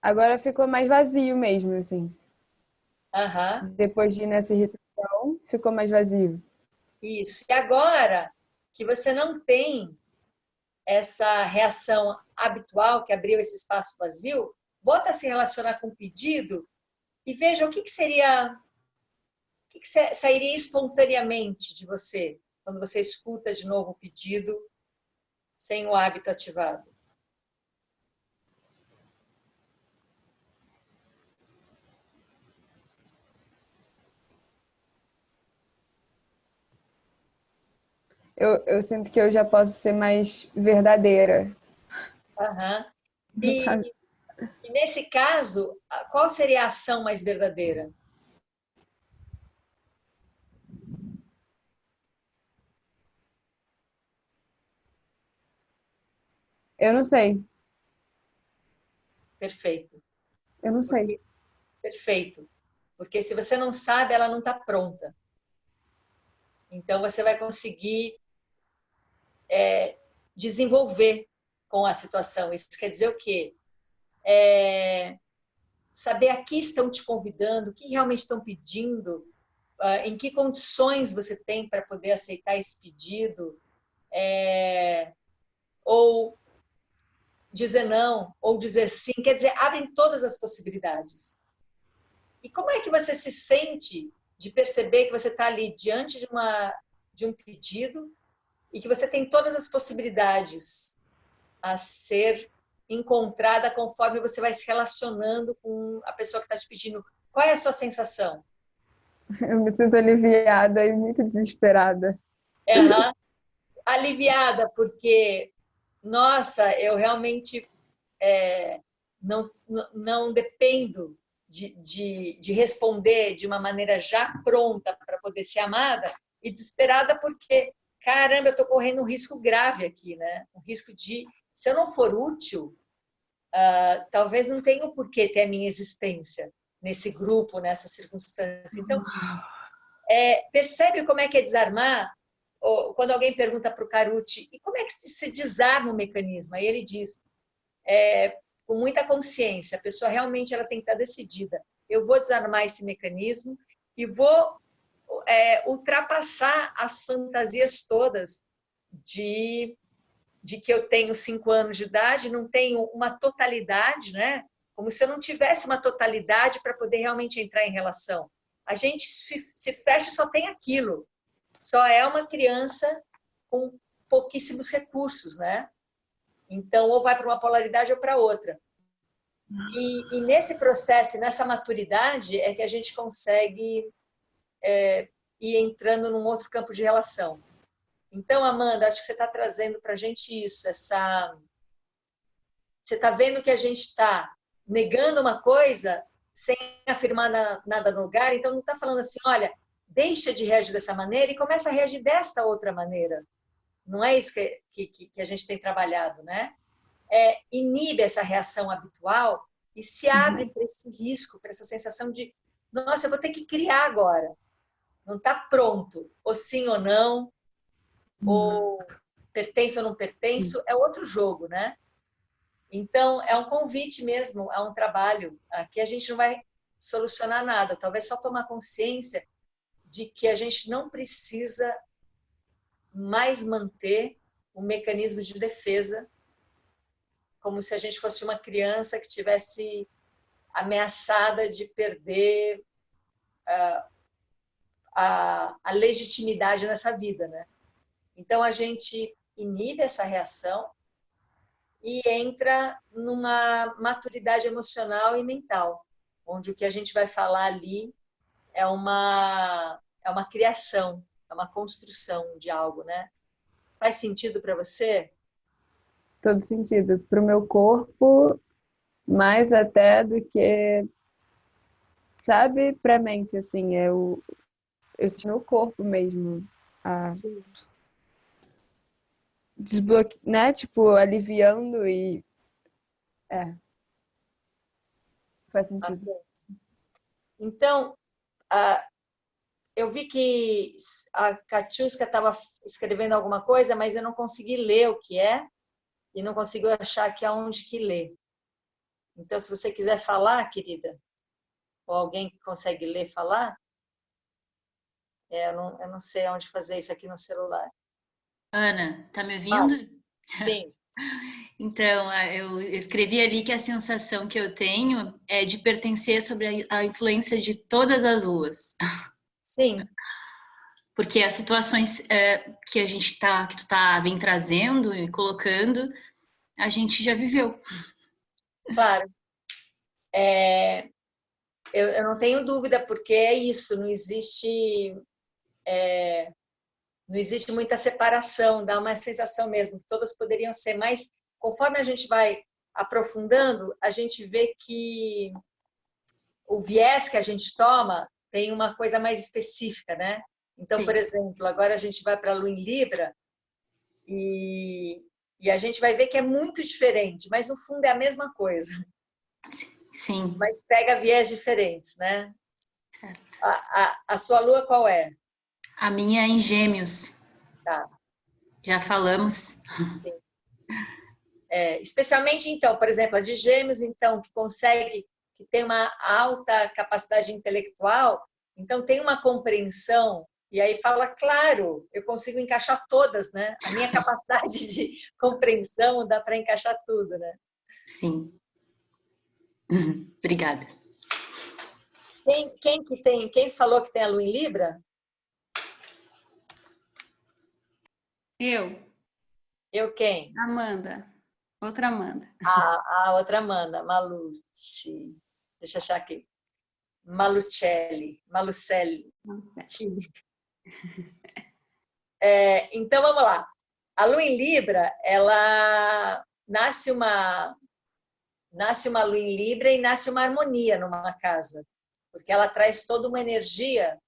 Agora ficou mais vazio mesmo, assim. Aham, Depois de ir nessa irritação, ficou mais vazio. isso. E agora que você não tem essa reação habitual que abriu esse espaço vazio, volta a se relacionar com o pedido e veja o que seria, o que sairia espontaneamente de você quando você escuta de novo o pedido sem o hábito ativado. Eu sinto que eu já posso ser mais verdadeira. Aham. Sabe? E nesse caso, qual seria a ação mais verdadeira? Eu não sei. Perfeito. Eu não sei. Perfeito. Porque se você não sabe, ela não está pronta. Então você vai conseguir desenvolver com a situação. Isso quer dizer o quê? Saber a que estão te convidando, o que realmente estão pedindo, em que condições você tem para poder aceitar esse pedido, ou dizer não, ou dizer sim. Quer dizer, abrem todas as possibilidades. E como é que você se sente de perceber que você está ali diante de um pedido e que você tem todas as possibilidades a ser encontrada conforme você vai se relacionando com a pessoa que está te pedindo? Qual é a sua sensação? Eu me sinto aliviada e muito desesperada. Aham. Aliviada, porque, nossa, eu realmente não dependo de responder de uma maneira já pronta para poder ser amada, e desesperada porque, caramba, eu estou correndo um risco grave aqui, né? Um risco de, se eu não for útil, talvez não tenha o porquê ter a minha existência nesse grupo, nessa circunstância. Então, percebe como é que é desarmar? Quando alguém pergunta para o Carucci, e como é que se desarma o mecanismo? Aí ele diz, com muita consciência, a pessoa realmente ela tem que estar decidida. Eu vou desarmar esse mecanismo e vou ultrapassar as fantasias todas de que eu tenho 5 anos de idade, não tenho uma totalidade, né? Como se eu não tivesse uma totalidade para poder realmente entrar em relação. A gente se fecha e só tem aquilo. Só é uma criança com pouquíssimos recursos, né? Então, ou vai para uma polaridade ou para outra. E nesse processo, nessa maturidade, é que a gente consegue ir entrando num outro campo de relação. Então, Amanda, acho que você está trazendo para a gente isso, você está vendo que a gente está negando uma coisa sem afirmar nada no lugar, então não está falando assim, olha, deixa de reagir dessa maneira e começa a reagir desta outra maneira. Não é isso que a gente tem trabalhado, né? Inibe essa reação habitual e se abre para esse risco, para essa sensação de, nossa, eu vou ter que criar agora. Não está pronto, ou sim ou não, ou pertenço ou não pertenço, é outro jogo, né? Então, é um convite mesmo, é um trabalho. Aqui a gente não vai solucionar nada, talvez só tomar consciência de que a gente não precisa mais manter o mecanismo de defesa como se a gente fosse uma criança que tivesse ameaçada de perder a legitimidade nessa vida, né? Então, a gente inibe essa reação e entra numa maturidade emocional e mental, onde o que a gente vai falar ali é uma criação, é uma construção de algo, né? Faz sentido para você? Todo sentido. Para o meu corpo, mais até do que, sabe, para a mente, assim, eu sinto meu corpo mesmo. A Sim. né? Tipo, aliviando e. É, faz sentido. Então, eu vi que a Katiuska estava escrevendo alguma coisa, mas eu não consegui ler o que é e não consigo achar aqui aonde que lê. Então, se você quiser falar, querida, ou alguém que consegue ler, falar, eu não sei aonde fazer isso aqui no celular. Ana, tá me Ah, ouvindo? sim, Então, eu escrevi ali que a sensação que eu tenho é de pertencer sobre a influência de todas as luas. sim, Porque as situações que a gente que tu vem trazendo e colocando, a gente já viveu. claro. Eu não tenho dúvida, porque é isso, não existe muita separação, dá uma sensação mesmo que todas poderiam ser, mas conforme a gente vai aprofundando, a gente vê que o viés que a gente toma tem uma coisa mais específica, né? Então, por Sim. exemplo, agora a gente vai para a Lua em Libra e a gente vai ver que é muito diferente, mas no fundo é a mesma coisa, Sim, mas pega viés diferentes, né? certo. A sua Lua qual é? A minha é em Gêmeos, Tá, já falamos. sim. Especialmente, então, por exemplo, a de Gêmeos, então, que tem uma alta capacidade intelectual, então tem uma compreensão, e aí fala, claro, eu consigo encaixar todas, né? A minha capacidade de compreensão dá para encaixar tudo, né? Sim. Obrigada. Quem falou que tem a Lua em Libra? Eu, Eu quem? Amanda. Outra Amanda. A outra Amanda, Malucci. Deixa eu achar aqui. Malucelli. Nossa. Então, vamos lá. A Lua em Libra, ela nasce uma lua em Libra e nasce uma harmonia numa casa, porque ela traz toda uma energia.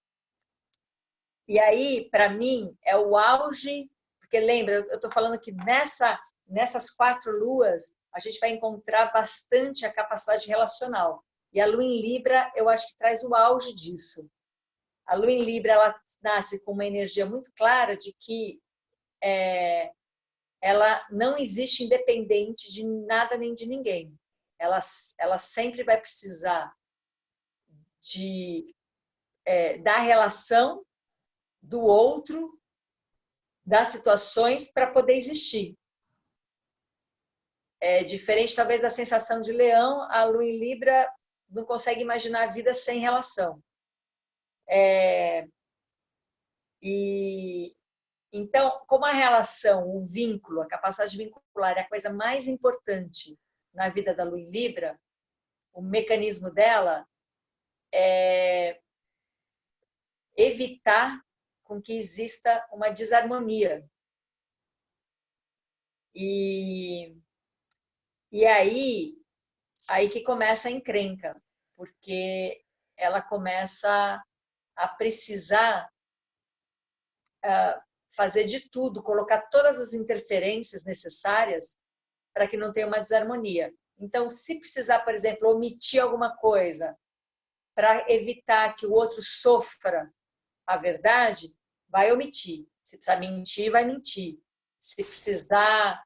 E aí, para mim, é o auge, porque lembra, eu estou falando que nessas 4 luas, a gente vai encontrar bastante a capacidade relacional. E a Lua em Libra, eu acho que traz o auge disso. A Lua em Libra, ela nasce com uma energia muito clara de que ela não existe independente de nada nem de ninguém. Ela sempre vai precisar da relação do outro, das situações para poder existir. Diferente talvez da sensação de Leão, a Lua em Libra não consegue imaginar a vida sem relação. Então, como a relação, o vínculo, a capacidade vincular é a coisa mais importante na vida da Lua em Libra, o mecanismo dela é evitar com que exista uma desarmonia. E aí que começa a encrenca, porque ela começa a precisar fazer de tudo, colocar todas as interferências necessárias para que não tenha uma desarmonia. Então, se precisar, por exemplo, omitir alguma coisa para evitar que o outro sofra a verdade, vai omitir. Se precisar mentir, vai mentir. Se precisar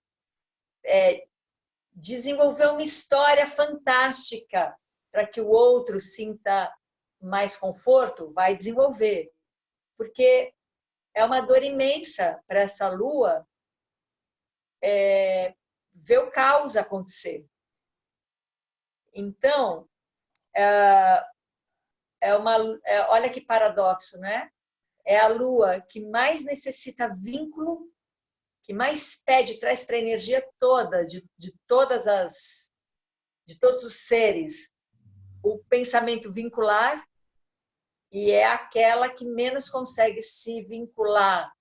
desenvolver uma história fantástica para que o outro sinta mais conforto, vai desenvolver. Porque é uma dor imensa para essa lua ver o caos acontecer. Então, olha que paradoxo, né? É a lua que mais necessita vínculo, que mais pede, traz para a energia toda, de todos os seres, o pensamento vincular, e é aquela que menos consegue se vincular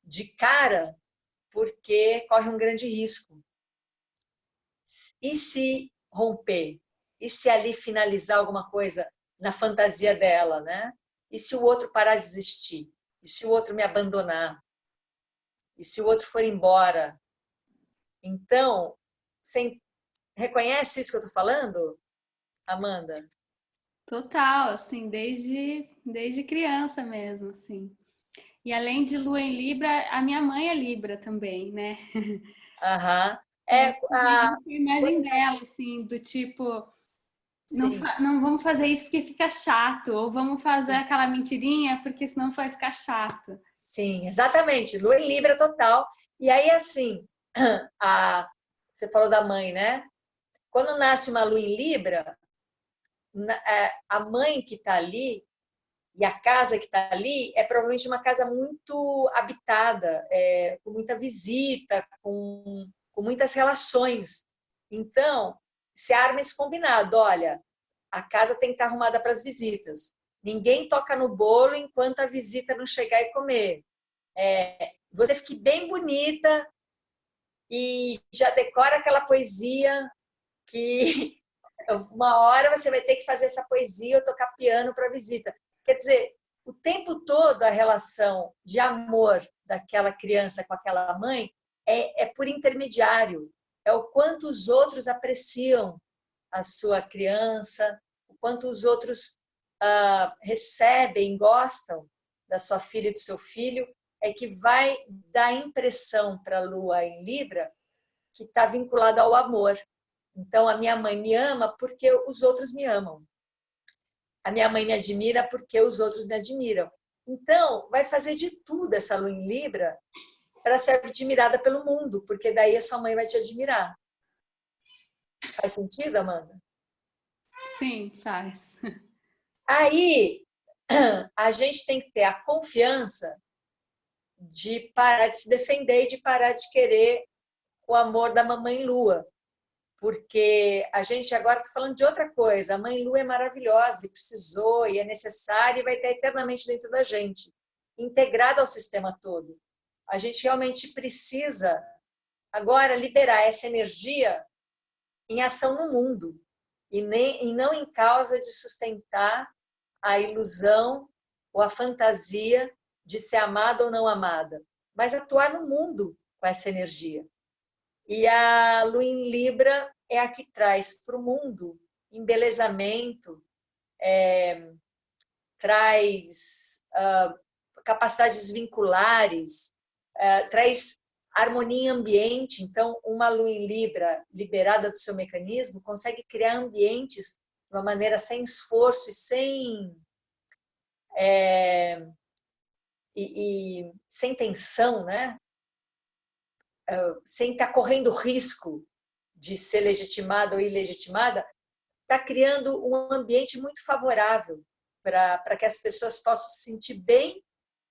de cara, porque corre um grande risco. E se romper? E se ali finalizar alguma coisa na fantasia dela, né? E se o outro parar de existir? E se o outro me abandonar? E se o outro for embora? Então, você reconhece isso que eu estou falando, Amanda? Total, assim, desde criança mesmo, assim. E além de Lua em Libra, a minha mãe é Libra também, né? Aham. A imagem dela, assim, do tipo, não, Sim. não vamos fazer isso porque fica chato, ou vamos fazer aquela mentirinha porque senão vai ficar chato. Sim, exatamente. Lua em Libra total. E aí, assim, você falou da mãe, né? Quando nasce uma Lua em Libra, a mãe que está ali e a casa que está ali é provavelmente uma casa muito habitada, com muita visita, com muitas relações. Então, se arma esse combinado. Olha, a casa tem que estar arrumada para as visitas. Ninguém toca no bolo enquanto a visita não chegar e comer. Você fique bem bonita e já decora aquela poesia que uma hora você vai ter que fazer essa poesia ou tocar piano para a visita. Quer dizer, o tempo todo a relação de amor daquela criança com aquela mãe é por intermediário. É o quanto os outros apreciam a sua criança, o quanto os outros recebem, gostam da sua filha e do seu filho, é que vai dar impressão para a Lua em Libra que está vinculada ao amor. Então, a minha mãe me ama porque os outros me amam. A minha mãe me admira porque os outros me admiram. Então, vai fazer de tudo essa Lua em Libra para ser admirada pelo mundo, porque daí a sua mãe vai te admirar. Faz sentido, Amanda? Sim, faz. Aí, a gente tem que ter a confiança de parar de se defender e de parar de querer o amor da mamãe Lua. porque a gente agora está falando de outra coisa. A Mãe Lua é maravilhosa e precisou, e é necessária e vai estar eternamente dentro da gente, integrada ao sistema todo. A gente realmente precisa agora liberar essa energia em ação no mundo e não em causa de sustentar a ilusão ou a fantasia de ser amada ou não amada, mas atuar no mundo com essa energia. E a Lua em Libra é a que traz para o mundo embelezamento, traz capacidades vinculares, traz harmonia em ambiente. Então, uma Lua em Libra liberada do seu mecanismo consegue criar ambientes de uma maneira sem esforço e sem tensão, né? Sem estar correndo risco de ser legitimada ou ilegitimada, está criando um ambiente muito favorável para que as pessoas possam se sentir bem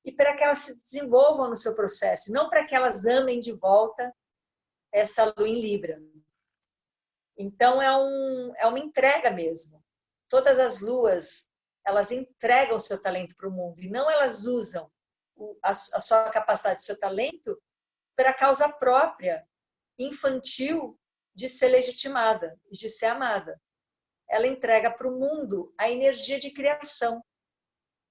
e para que elas se desenvolvam no seu processo, não para que elas amem de volta essa Lua em Libra. Então, é uma entrega mesmo. Todas as luas, elas entregam o seu talento para o mundo e não elas usam a sua capacidade, o seu talento para a causa própria, infantil, de ser legitimada e de ser amada. Ela entrega para o mundo a energia de criação.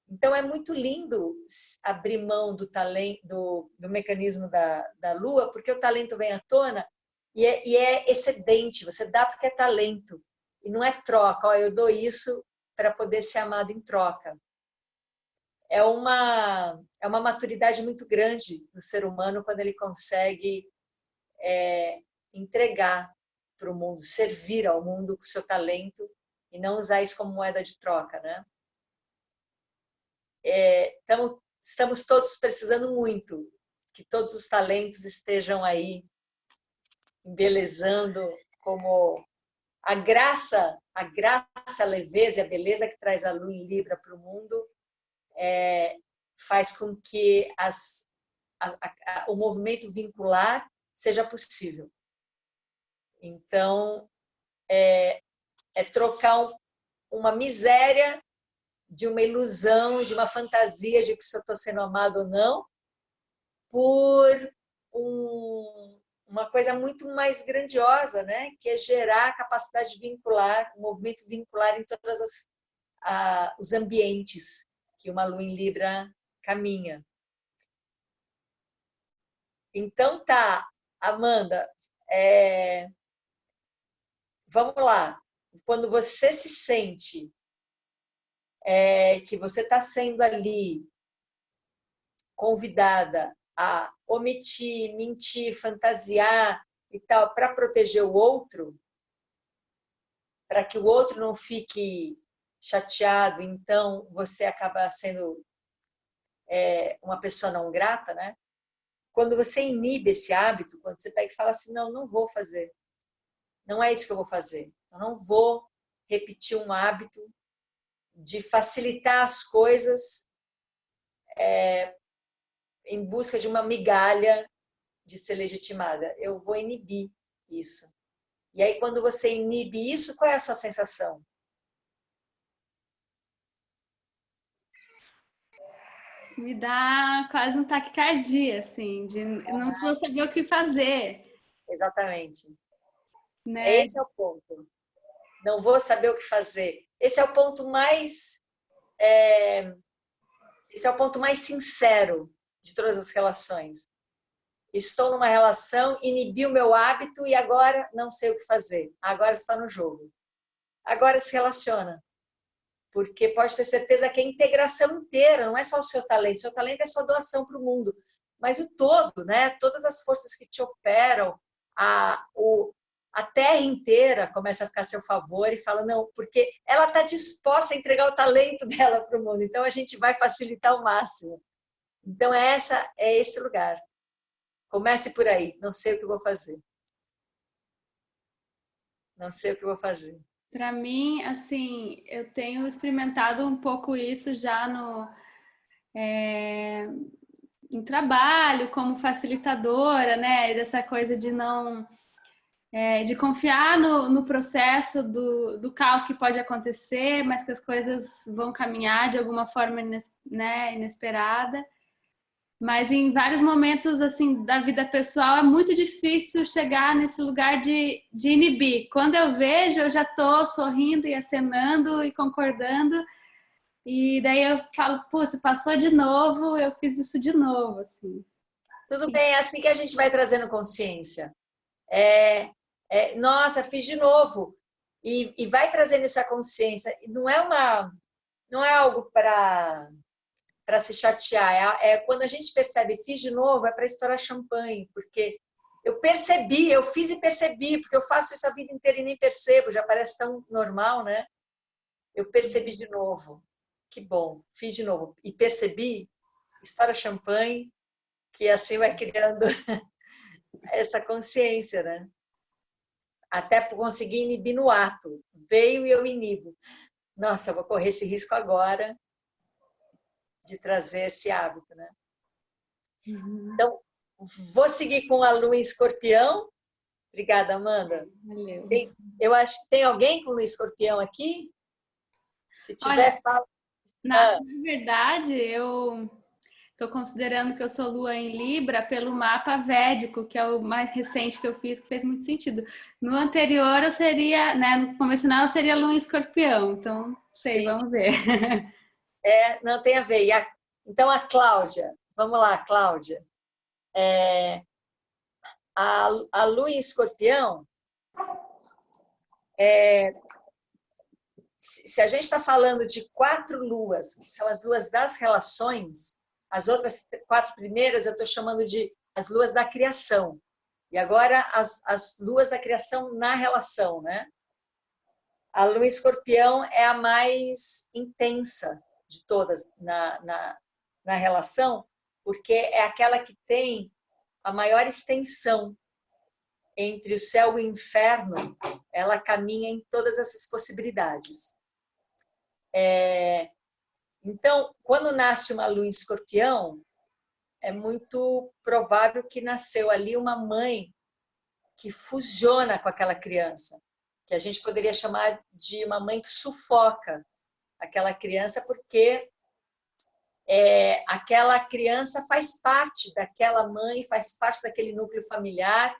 Então, é muito lindo abrir mão do talento, do mecanismo da Lua, porque o talento vem à tona e é excedente. Você dá porque é talento e não é troca. Eu dou isso para poder ser amado em troca. É uma maturidade muito grande do ser humano quando ele consegue entregar para o mundo, servir ao mundo com o seu talento e não usar isso como moeda de troca, né? Então, estamos todos precisando muito que todos os talentos estejam aí embelezando como a graça, a leveza e a beleza que traz a Lua em Libra para o mundo faz com que o movimento vincular seja possível. Então, é trocar uma miséria de uma ilusão, de uma fantasia de que se eu estou sendo amado ou não, por uma coisa muito mais grandiosa, né? Que é gerar a capacidade vincular, o movimento vincular em todos os ambientes que uma Lua em Libra caminha. Então tá, Amanda, vamos lá. Quando você se sente que você está sendo ali convidada a omitir, mentir, fantasiar e tal, para proteger o outro, para que o outro não fique chateado, então você acaba sendo uma pessoa não grata, né? Quando você inibe esse hábito, quando você pega e fala assim, não vou fazer, não é isso que eu vou fazer, eu não vou repetir um hábito de facilitar as coisas em busca de uma migalha de ser legitimada. Eu vou inibir isso. E aí, quando você inibe isso, qual é a sua sensação? Me dá quase um taquicardia, assim, de não vou saber o que fazer. Exatamente. Né? Esse é o ponto. Não vou saber o que fazer. Esse é o ponto mais sincero de todas as relações. Estou numa relação, inibi o meu hábito e agora não sei o que fazer. Agora está no jogo. Agora se relaciona. Porque pode ter certeza que a integração inteira, não é só o seu talento. Seu talento é sua doação para o mundo. Mas o todo, né? Todas as forças que te operam, a terra inteira começa a ficar a seu favor e fala, não, porque ela está disposta a entregar o talento dela para o mundo. Então, a gente vai facilitar ao máximo. Então, é esse lugar. Comece por aí. Não sei o que vou fazer. Não sei o que vou fazer. Para mim, assim, eu tenho experimentado um pouco isso já em trabalho, como facilitadora, né? Dessa coisa de não de confiar no processo do caos que pode acontecer, mas que as coisas vão caminhar de alguma forma, né, inesperada. Mas em vários momentos assim da vida pessoal é muito difícil chegar nesse lugar de inibir. Quando eu vejo, eu já estou sorrindo e acenando e concordando. E daí eu falo, putz, passou de novo, eu fiz isso de novo, assim. Tudo bem, é assim que a gente vai trazendo consciência. Nossa, fiz de novo. E vai trazendo essa consciência. Não é algo para se chatear. Quando a gente percebe, fiz de novo, é para estourar champanhe, porque eu percebi, eu fiz e percebi, porque eu faço isso a vida inteira e nem percebo, já parece tão normal, né? Eu percebi de novo. Que bom, fiz de novo. E percebi, estoura champanhe, que assim vai criando essa consciência, né? Até por conseguir inibir no ato. Veio e eu inibo. Nossa, eu vou correr esse risco agora de trazer esse hábito, né? Então, vou seguir com a Lua em Escorpião. Obrigada, Amanda. Valeu. Eu acho que tem alguém com Lua em Escorpião aqui? Se tiver, Olha, fala. na verdade, eu estou considerando que eu sou Lua em Libra pelo mapa védico, que é o mais recente que eu fiz, que fez muito sentido. No anterior, eu seria, né, no convencional, eu seria Lua em Escorpião. Então, não sei, Sim, vamos ver. não tem a ver. Então, a Cláudia. Vamos lá, Cláudia. A Lua em Escorpião, se a gente está falando de 4 luas, que são as luas das relações, as outras 4 primeiras eu estou chamando de as luas da criação. E agora as luas da criação na relação, né? A Lua em Escorpião é a mais intensa de todas na relação, porque é aquela que tem a maior extensão entre o céu e o inferno. Ela caminha em todas essas possibilidades. Então, quando nasce uma Lua em Escorpião, é muito provável que nasceu ali uma mãe que fusiona com aquela criança, que a gente poderia chamar de uma mãe que sufoca aquela criança, porque aquela criança faz parte daquela mãe, faz parte daquele núcleo familiar,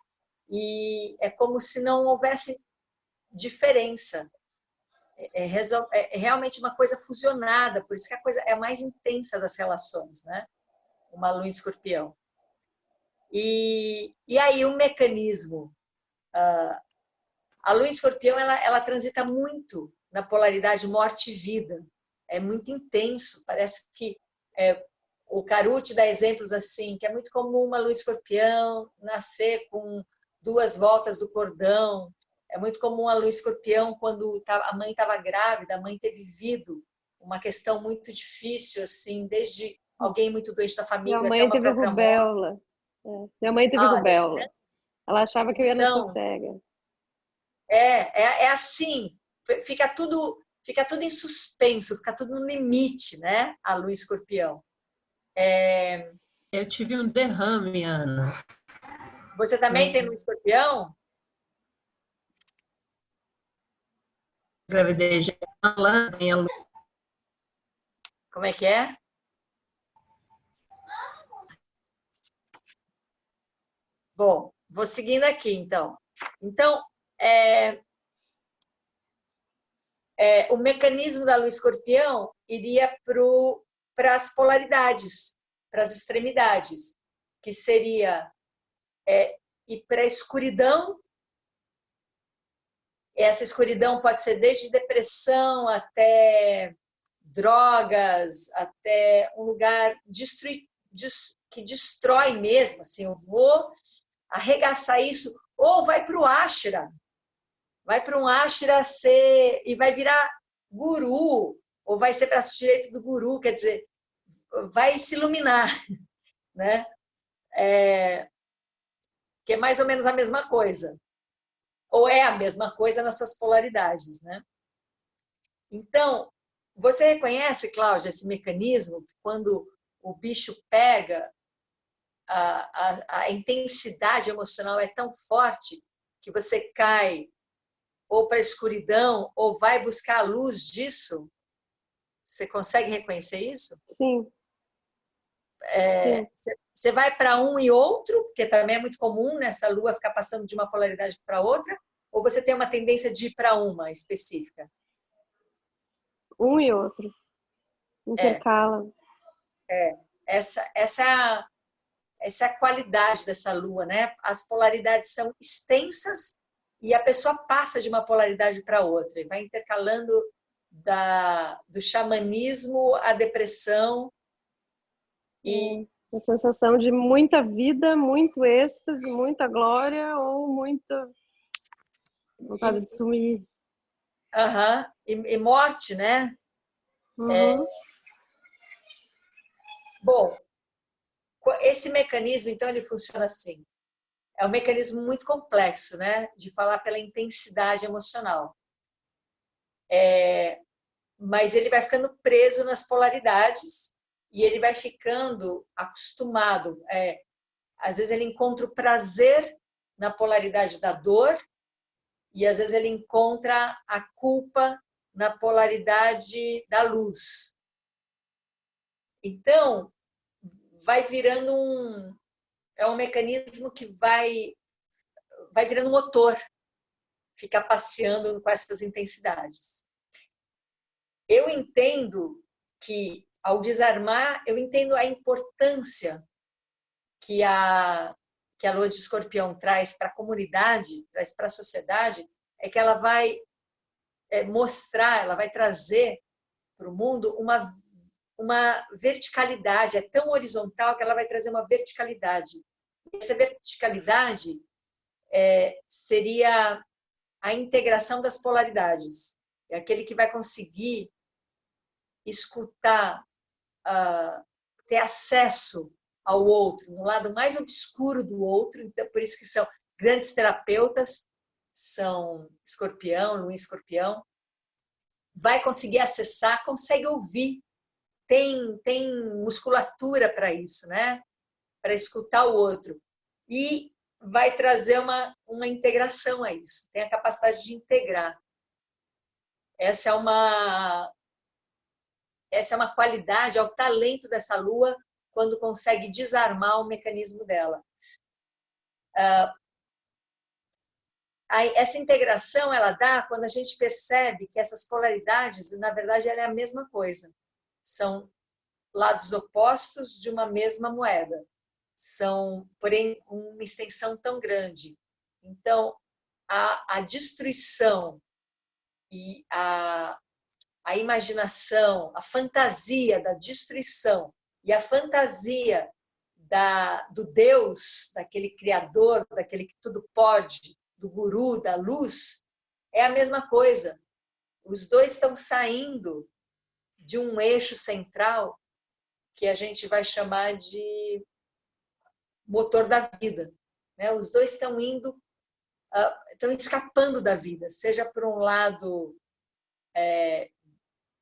e é como se não houvesse diferença. É realmente uma coisa fusionada, por isso que a coisa é a mais intensa das relações, né? Uma Lua em Escorpião. E aí o mecanismo, a Lua em Escorpião, ela transita muito na polaridade morte e vida. É muito intenso, parece que o Caruti dá exemplos assim, que é muito comum uma Lua em Escorpião nascer com 2 voltas do cordão. É muito comum a Lua em Escorpião, quando a mãe estava grávida, a mãe ter vivido uma questão muito difícil, assim, desde alguém muito doente da família Minha até mãe uma teve própria morte. rubéola. Minha mãe teve rubéola. Ela achava que eu ia nascer Então, cega. é assim, fica tudo em suspenso, fica tudo no limite, né? A Lua em Escorpião. Eu tive um derrame, Ana. Você também tem Lua em Escorpião? Gravidez de Alan, tem a Lua. Como é que é? Bom, vou seguindo aqui, então. Então, o mecanismo da Lua em Escorpião iria para as polaridades, para as extremidades, que seria ir para a escuridão. Essa escuridão pode ser desde depressão até drogas, até um lugar que destrói mesmo. Assim, eu vou arregaçar isso, ou vai para o ashram, vai para um ashram e vai virar guru, ou vai ser braço direito do guru, quer dizer, vai se iluminar, né? Que é mais ou menos a mesma coisa, ou é a mesma coisa nas suas polaridades, né? Então, você reconhece, Cláudia, esse mecanismo, que quando o bicho pega, a intensidade emocional é tão forte que você cai ou para a escuridão ou vai buscar a luz disso? Você consegue reconhecer isso? Sim. Você vai para um e outro, porque também é muito comum nessa lua ficar passando de uma polaridade para outra, ou você tem uma tendência de ir para uma específica? Um e outro. Intercala. Essa é a qualidade dessa lua, né? As polaridades são extensas e a pessoa passa de uma polaridade para outra, e vai intercalando do xamanismo à depressão. E a sensação de muita vida, muito êxtase, muita glória ou muita vontade de sumir. E morte, né? Uhum. Bom, esse mecanismo, então, ele funciona assim. É um mecanismo muito complexo, né? De falar pela intensidade emocional. Mas ele vai ficando preso nas polaridades e ele vai ficando acostumado. Às vezes ele encontra o prazer na polaridade da dor e às vezes ele encontra a culpa na polaridade da luz. Então, vai virando um mecanismo que vai virando um motor, ficar passeando com essas intensidades. Eu entendo que, ao desarmar, eu entendo a importância que a lua de Escorpião traz para a comunidade, traz para a sociedade, é que ela vai mostrar, ela vai trazer para o mundo uma verticalidade, é tão horizontal que ela vai trazer uma verticalidade. Essa verticalidade seria a integração das polaridades. É aquele que vai conseguir escutar, ter acesso ao outro, no lado mais obscuro do outro. Então, por isso que são grandes terapeutas, são Escorpião, Lua em Escorpião. Vai conseguir acessar, consegue ouvir. Tem musculatura para isso, né? Para escutar o outro. E vai trazer uma integração a isso. Tem a capacidade de integrar. Essa é uma qualidade, é o talento dessa lua quando consegue desarmar o mecanismo dela. Essa integração ela dá quando a gente percebe que essas polaridades, na verdade, ela é a mesma coisa. São lados opostos de uma mesma moeda. São, porém, uma extensão tão grande. Então, a destruição e a imaginação, a fantasia da destruição e a fantasia do Deus, daquele Criador, daquele que tudo pode, do guru, da luz, é a mesma coisa. Os dois estão saindo de um eixo central que a gente vai chamar de motor da vida. Né? Os dois estão estão escapando da vida, seja por um lado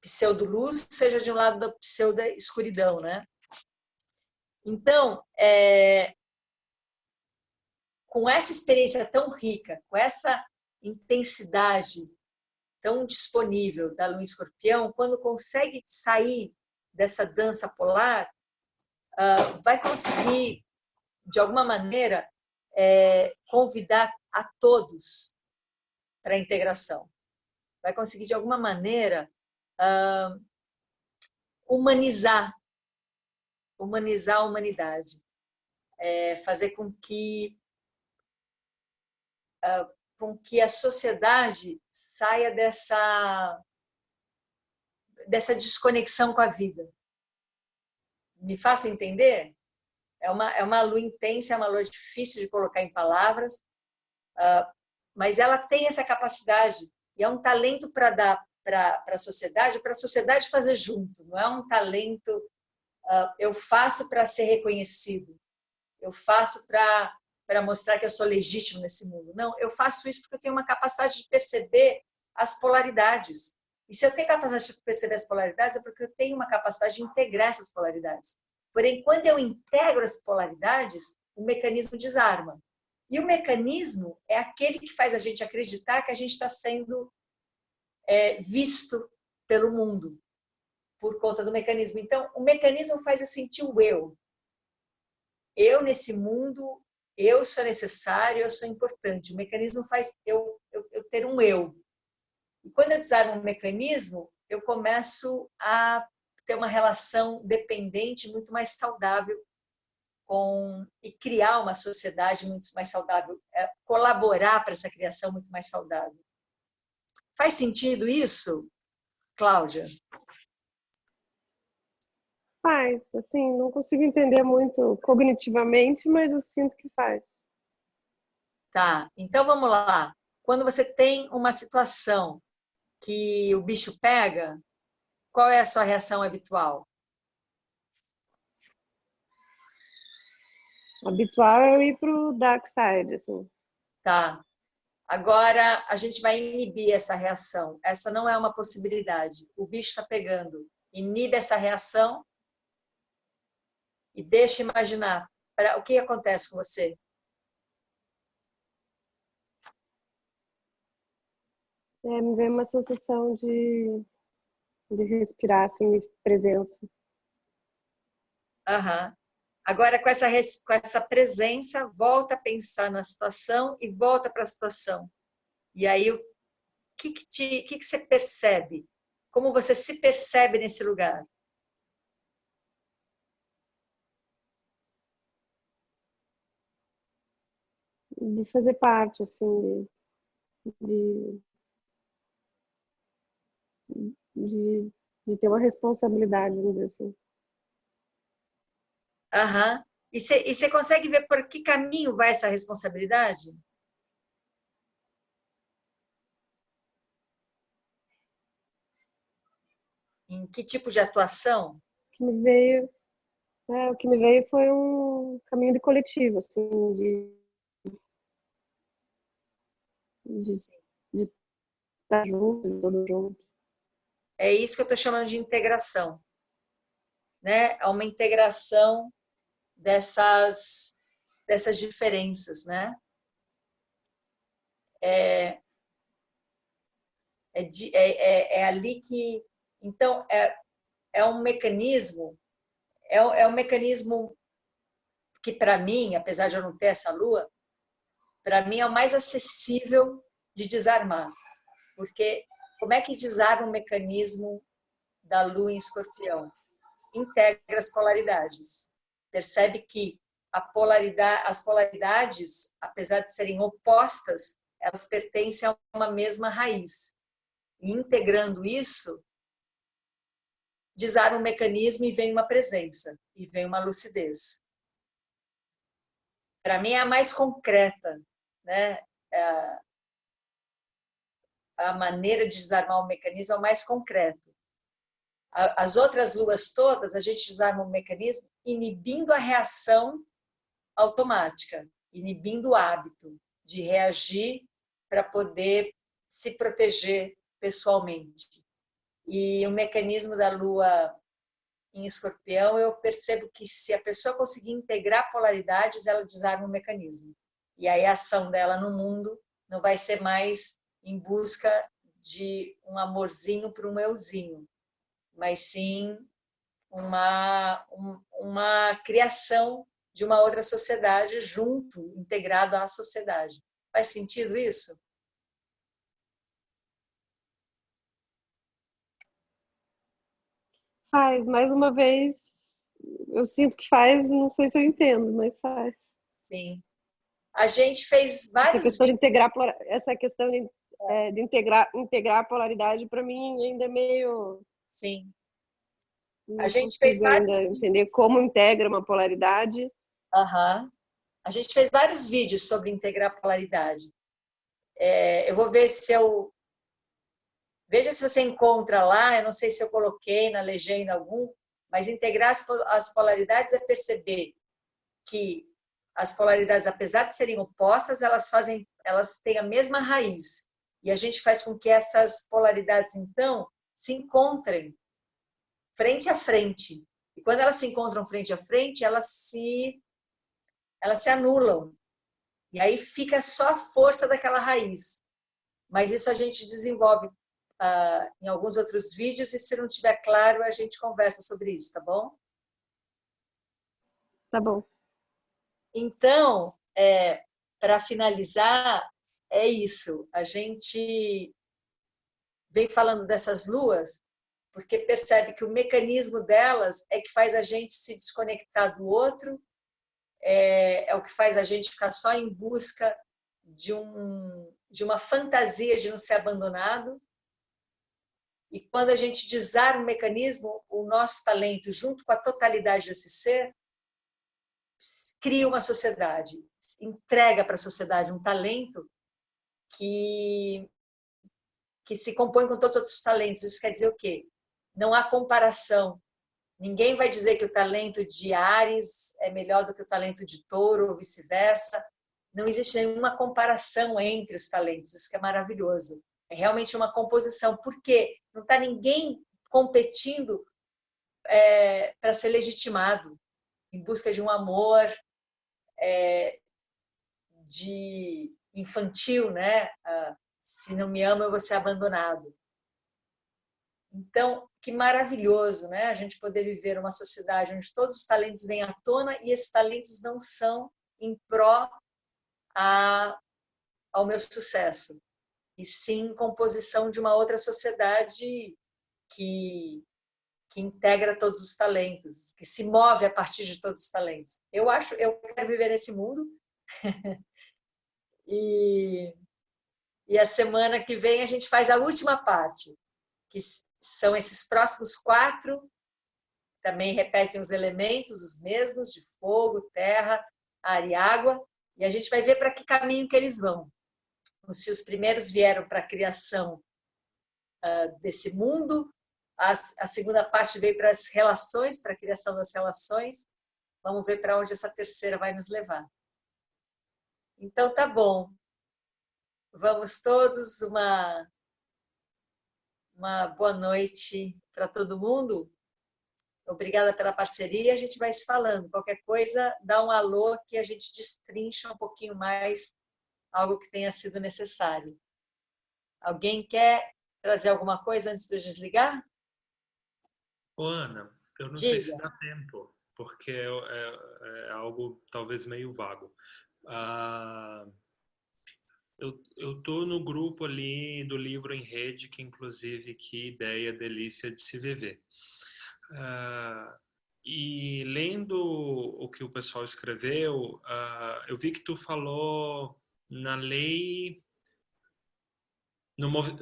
pseudo-luz, seja de um lado da pseudo-escuridão, né? Então, com essa experiência tão rica, com essa intensidade tão disponível da Lua em Escorpião, quando consegue sair dessa dança polar, vai conseguir, de alguma maneira, convidar a todos para a integração. Vai conseguir, de alguma maneira, humanizar a humanidade. Fazer com que a sociedade saia dessa desconexão com a vida. Me faça entender? É uma lua intensa, é uma lua difícil de colocar em palavras, mas ela tem essa capacidade e é um talento para dar para a sociedade fazer junto. Não é um talento, eu faço para ser reconhecido, eu faço para mostrar que eu sou legítimo nesse mundo. Não, eu faço isso porque eu tenho uma capacidade de perceber as polaridades. E se eu tenho capacidade de perceber as polaridades, é porque eu tenho uma capacidade de integrar essas polaridades. Porém, quando eu integro as polaridades, o mecanismo desarma. E o mecanismo é aquele que faz a gente acreditar que a gente está sendo visto pelo mundo, por conta do mecanismo. Então, o mecanismo faz eu sentir o eu. Eu nesse mundo, eu sou necessário, eu sou importante. O mecanismo faz eu ter um eu. E quando eu desarmo o mecanismo, eu começo a ter uma relação dependente muito mais saudável e criar uma sociedade muito mais saudável, colaborar para essa criação muito mais saudável. Faz sentido isso, Cláudia? Faz, assim, não consigo entender muito cognitivamente, mas eu sinto que faz. Tá, então vamos lá. Quando você tem uma situação que o bicho pega, qual é a sua reação habitual? Habitual é eu ir pro dark side, assim. Tá. Agora a gente vai inibir essa reação. Essa não é uma possibilidade. O bicho está pegando. Inibe essa reação e deixa imaginar o que acontece com você. Me vem uma sensação de respirar, assim, de presença. Aham. Agora, com essa presença, volta a pensar na situação e volta para a situação. E aí, o que você percebe? Como você se percebe nesse lugar? De fazer parte, assim, de ter uma responsabilidade, vamos dizer assim. Aham. E você consegue ver por que caminho vai essa responsabilidade? Em que tipo de atuação? O que me veio foi um caminho de coletivo, assim, de estar junto, de todo junto. É isso que eu estou chamando de integração. Né? É uma integração dessas diferenças, né? É ali que, então, é um mecanismo, é um mecanismo que para mim, apesar de eu não ter essa lua, para mim é o mais acessível de desarmar, porque como é que desarma o mecanismo da lua em Escorpião? Integra as polaridades. Percebe que as polaridades, apesar de serem opostas, elas pertencem a uma mesma raiz. E integrando isso, desarma o mecanismo e vem uma presença, e vem uma lucidez. Para mim é a mais concreta, né? A maneira de desarmar o mecanismo é o mais concreto. As outras luas todas, a gente desarma o mecanismo inibindo a reação automática, inibindo o hábito de reagir para poder se proteger pessoalmente. E o mecanismo da lua em Escorpião, eu percebo que se a pessoa conseguir integrar polaridades, ela desarma o mecanismo. E aí a ação dela no mundo não vai ser mais em busca de um amorzinho para um euzinho, mas sim uma criação de uma outra sociedade junto, integrado à sociedade. Faz sentido isso? Faz, mais uma vez, eu sinto que faz, não sei se eu entendo, mas faz. Sim. A gente fez vários Essa questão de integrar a polaridade, para mim, ainda é meio... Sim. A gente fez ainda entender como integra uma polaridade. Aham. A gente fez vários vídeos sobre integrar polaridade. Eu vou ver se eu... Veja se você encontra lá, eu não sei se eu coloquei na legenda algum, mas integrar as polaridades é perceber que as polaridades, apesar de serem opostas, elas têm a mesma raiz. E a gente faz com que essas polaridades, então, se encontrem frente a frente. E quando elas se encontram frente a frente, elas se anulam. E aí fica só a força daquela raiz. Mas isso a gente desenvolve em alguns outros vídeos, e se não tiver claro, a gente conversa sobre isso, tá bom? Tá bom. Então, para finalizar, é isso. A gente vem falando dessas luas porque percebe que o mecanismo delas é que faz a gente se desconectar do outro, é o que faz a gente ficar só em busca de uma fantasia de não ser abandonado. E quando a gente desarma o mecanismo, o nosso talento, junto com a totalidade desse ser, cria uma sociedade, entrega para a sociedade um talento que se compõe com todos os outros talentos. Isso quer dizer o quê? Não há comparação. Ninguém vai dizer que o talento de Áries é melhor do que o talento de Touro ou vice-versa. Não existe nenhuma comparação entre os talentos. Isso que é maravilhoso. É realmente uma composição. Por quê? Não está ninguém competindo para ser legitimado, em busca de um amor de infantil, né? Se não me ama, eu vou ser abandonado. Então, que maravilhoso, né? A gente poder viver uma sociedade onde todos os talentos vêm à tona e esses talentos não são em pró ao meu sucesso, e sim composição de uma outra sociedade que integra todos os talentos, que se move a partir de todos os talentos. Eu quero viver nesse mundo. E a semana que vem a gente faz a última parte, que são esses próximos 4, também repetem os elementos, os mesmos, de fogo, terra, ar e água, e a gente vai ver para que caminho que eles vão. Se os primeiros vieram para a criação desse mundo, a segunda parte veio para as relações, para a criação das relações. Vamos ver para onde essa terceira vai nos levar. Então, tá bom. Vamos todos, uma boa noite para todo mundo. Obrigada pela parceria, a gente vai se falando. Qualquer coisa, dá um alô que a gente destrincha um pouquinho mais algo que tenha sido necessário. Alguém quer trazer alguma coisa antes de eu desligar? Ô, Ana, eu não Diga. sei se dá tempo, porque é algo talvez meio vago. Eu tô no grupo ali do livro em rede, que inclusive que ideia delícia de se viver. E lendo o que o pessoal escreveu, eu vi que tu falou na lei,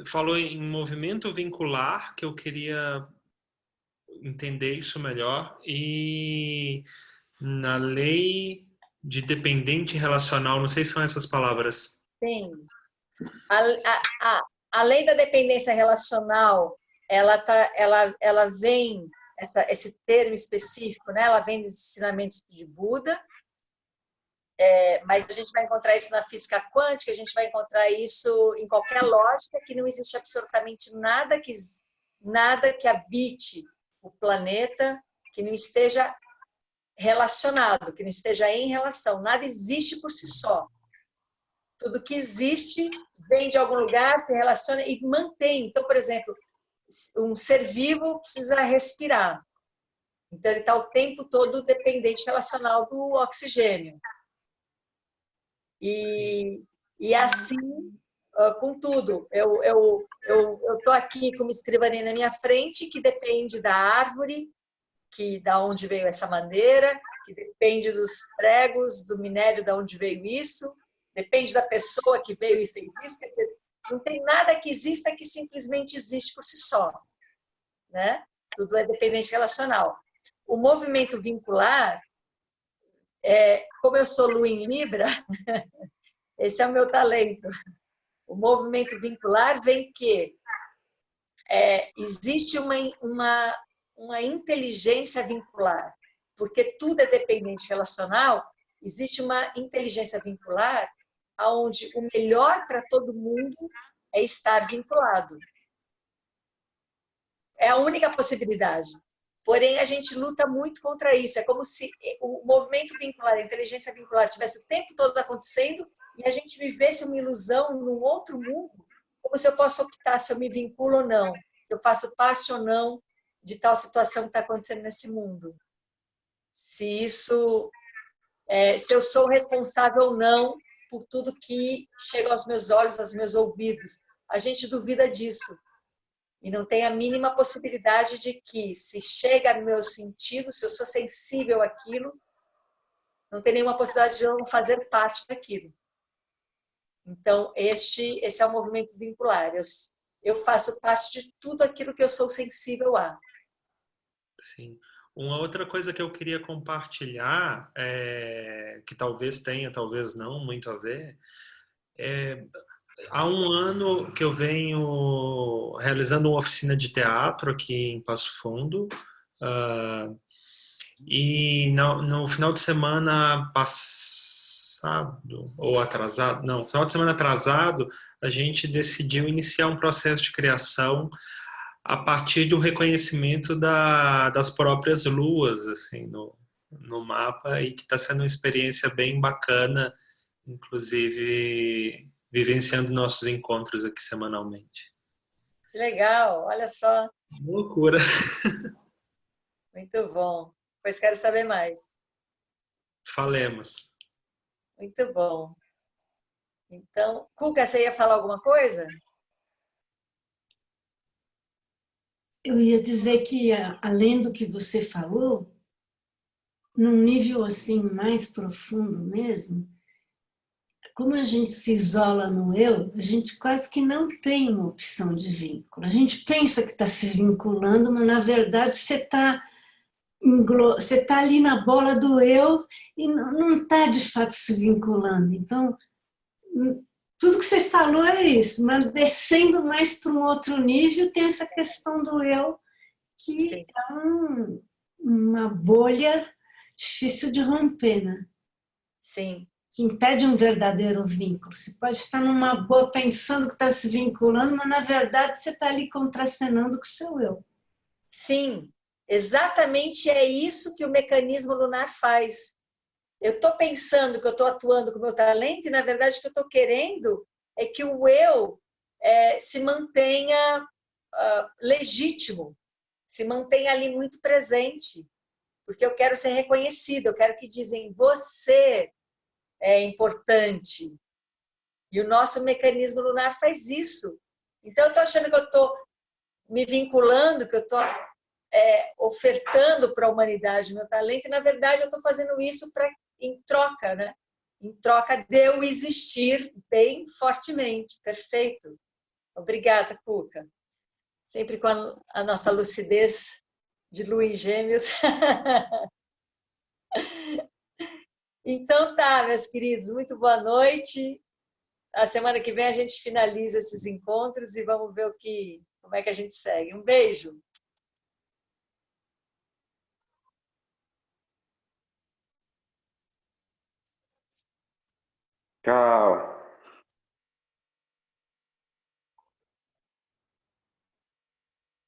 falou em movimento vincular, que eu queria entender isso melhor, e na lei de dependente relacional, não sei se são essas palavras. Sim. A lei da dependência relacional, ela vem, esse termo específico, né? Ela vem dos ensinamentos de Buda, mas a gente vai encontrar isso na física quântica, a gente vai encontrar isso em qualquer lógica, que não existe absolutamente nada que habite o planeta que não esteja relacionado, que não esteja em relação. Nada existe por si só. Tudo que existe vem de algum lugar, se relaciona e mantém. Então, por exemplo, um ser vivo precisa respirar. Então, ele está o tempo todo dependente relacional do oxigênio. E assim, com tudo. Eu estou aqui com uma escrivaninha na minha frente, que depende da árvore, da onde veio essa madeira, que depende dos pregos, do minério, da onde veio isso, depende da pessoa que veio e fez isso. Quer dizer, não tem nada que exista que simplesmente existe por si só, né? Tudo é dependente relacional. O movimento vincular, como eu sou Lua em Libra, esse é o meu talento. O movimento vincular vem que existe uma inteligência vincular, porque tudo é dependente relacional. Existe uma inteligência vincular onde o melhor para todo mundo é estar vinculado. É a única possibilidade. Porém, a gente luta muito contra isso. É como se o movimento vincular, a inteligência vincular, estivesse o tempo todo acontecendo e a gente vivesse uma ilusão num outro mundo, como se eu posso optar se eu me vinculo ou não, se eu faço parte ou não de tal situação que está acontecendo nesse mundo. Se eu sou responsável ou não por tudo que chega aos meus olhos, aos meus ouvidos. A gente duvida disso. E não tem a mínima possibilidade de que, se chega no meu sentido, se eu sou sensível àquilo, não tem nenhuma possibilidade de eu não fazer parte daquilo. Então, esse é o movimento vincular. Eu faço parte de tudo aquilo que eu sou sensível a. Sim. Uma outra coisa que eu queria compartilhar, que talvez tenha, talvez não, muito a ver, há um ano que eu venho realizando uma oficina de teatro aqui em Passo Fundo, e no final de semana passado, ou atrasado, não, final de semana atrasado, a gente decidiu iniciar um processo de criação a partir do reconhecimento das próprias luas, assim, no mapa, e que está sendo uma experiência bem bacana, inclusive vivenciando nossos encontros aqui semanalmente. Que legal, olha só. Loucura. Muito bom. Pois quero saber mais. Falemos. Muito bom. Então, Cuca, você ia falar alguma coisa? Eu ia dizer que, além do que você falou, num nível assim mais profundo mesmo, como a gente se isola no eu, a gente quase que não tem uma opção de vínculo. A gente pensa que está se vinculando, mas na verdade você está ali na bola do eu e não está de fato se vinculando. Então, tudo que você falou é isso, mas descendo mais para um outro nível tem essa questão do eu, que Sim. é uma bolha difícil de romper, né? Sim. Que impede um verdadeiro vínculo. Você pode estar numa boa pensando que está se vinculando, mas na verdade você está ali contracenando com o seu eu. Sim, exatamente é isso que o mecanismo lunar faz. Eu estou pensando que eu estou atuando com o meu talento e, na verdade, o que eu estou querendo é que o eu se mantenha legítimo, se mantenha ali muito presente, porque eu quero ser reconhecido, eu quero que dizem, você é importante. E o nosso mecanismo lunar faz isso. Então, eu estou achando que eu estou me vinculando, que eu estou ofertando para a humanidade meu talento, e, na verdade, eu estou fazendo isso em troca, né? Em troca de eu existir bem fortemente. Perfeito. Obrigada, Cuca. Sempre com a nossa lucidez de lua em gêmeos. Então tá, meus queridos, muito boa noite. A semana que vem a gente finaliza esses encontros e vamos ver como é que a gente segue. Um beijo. Tchau.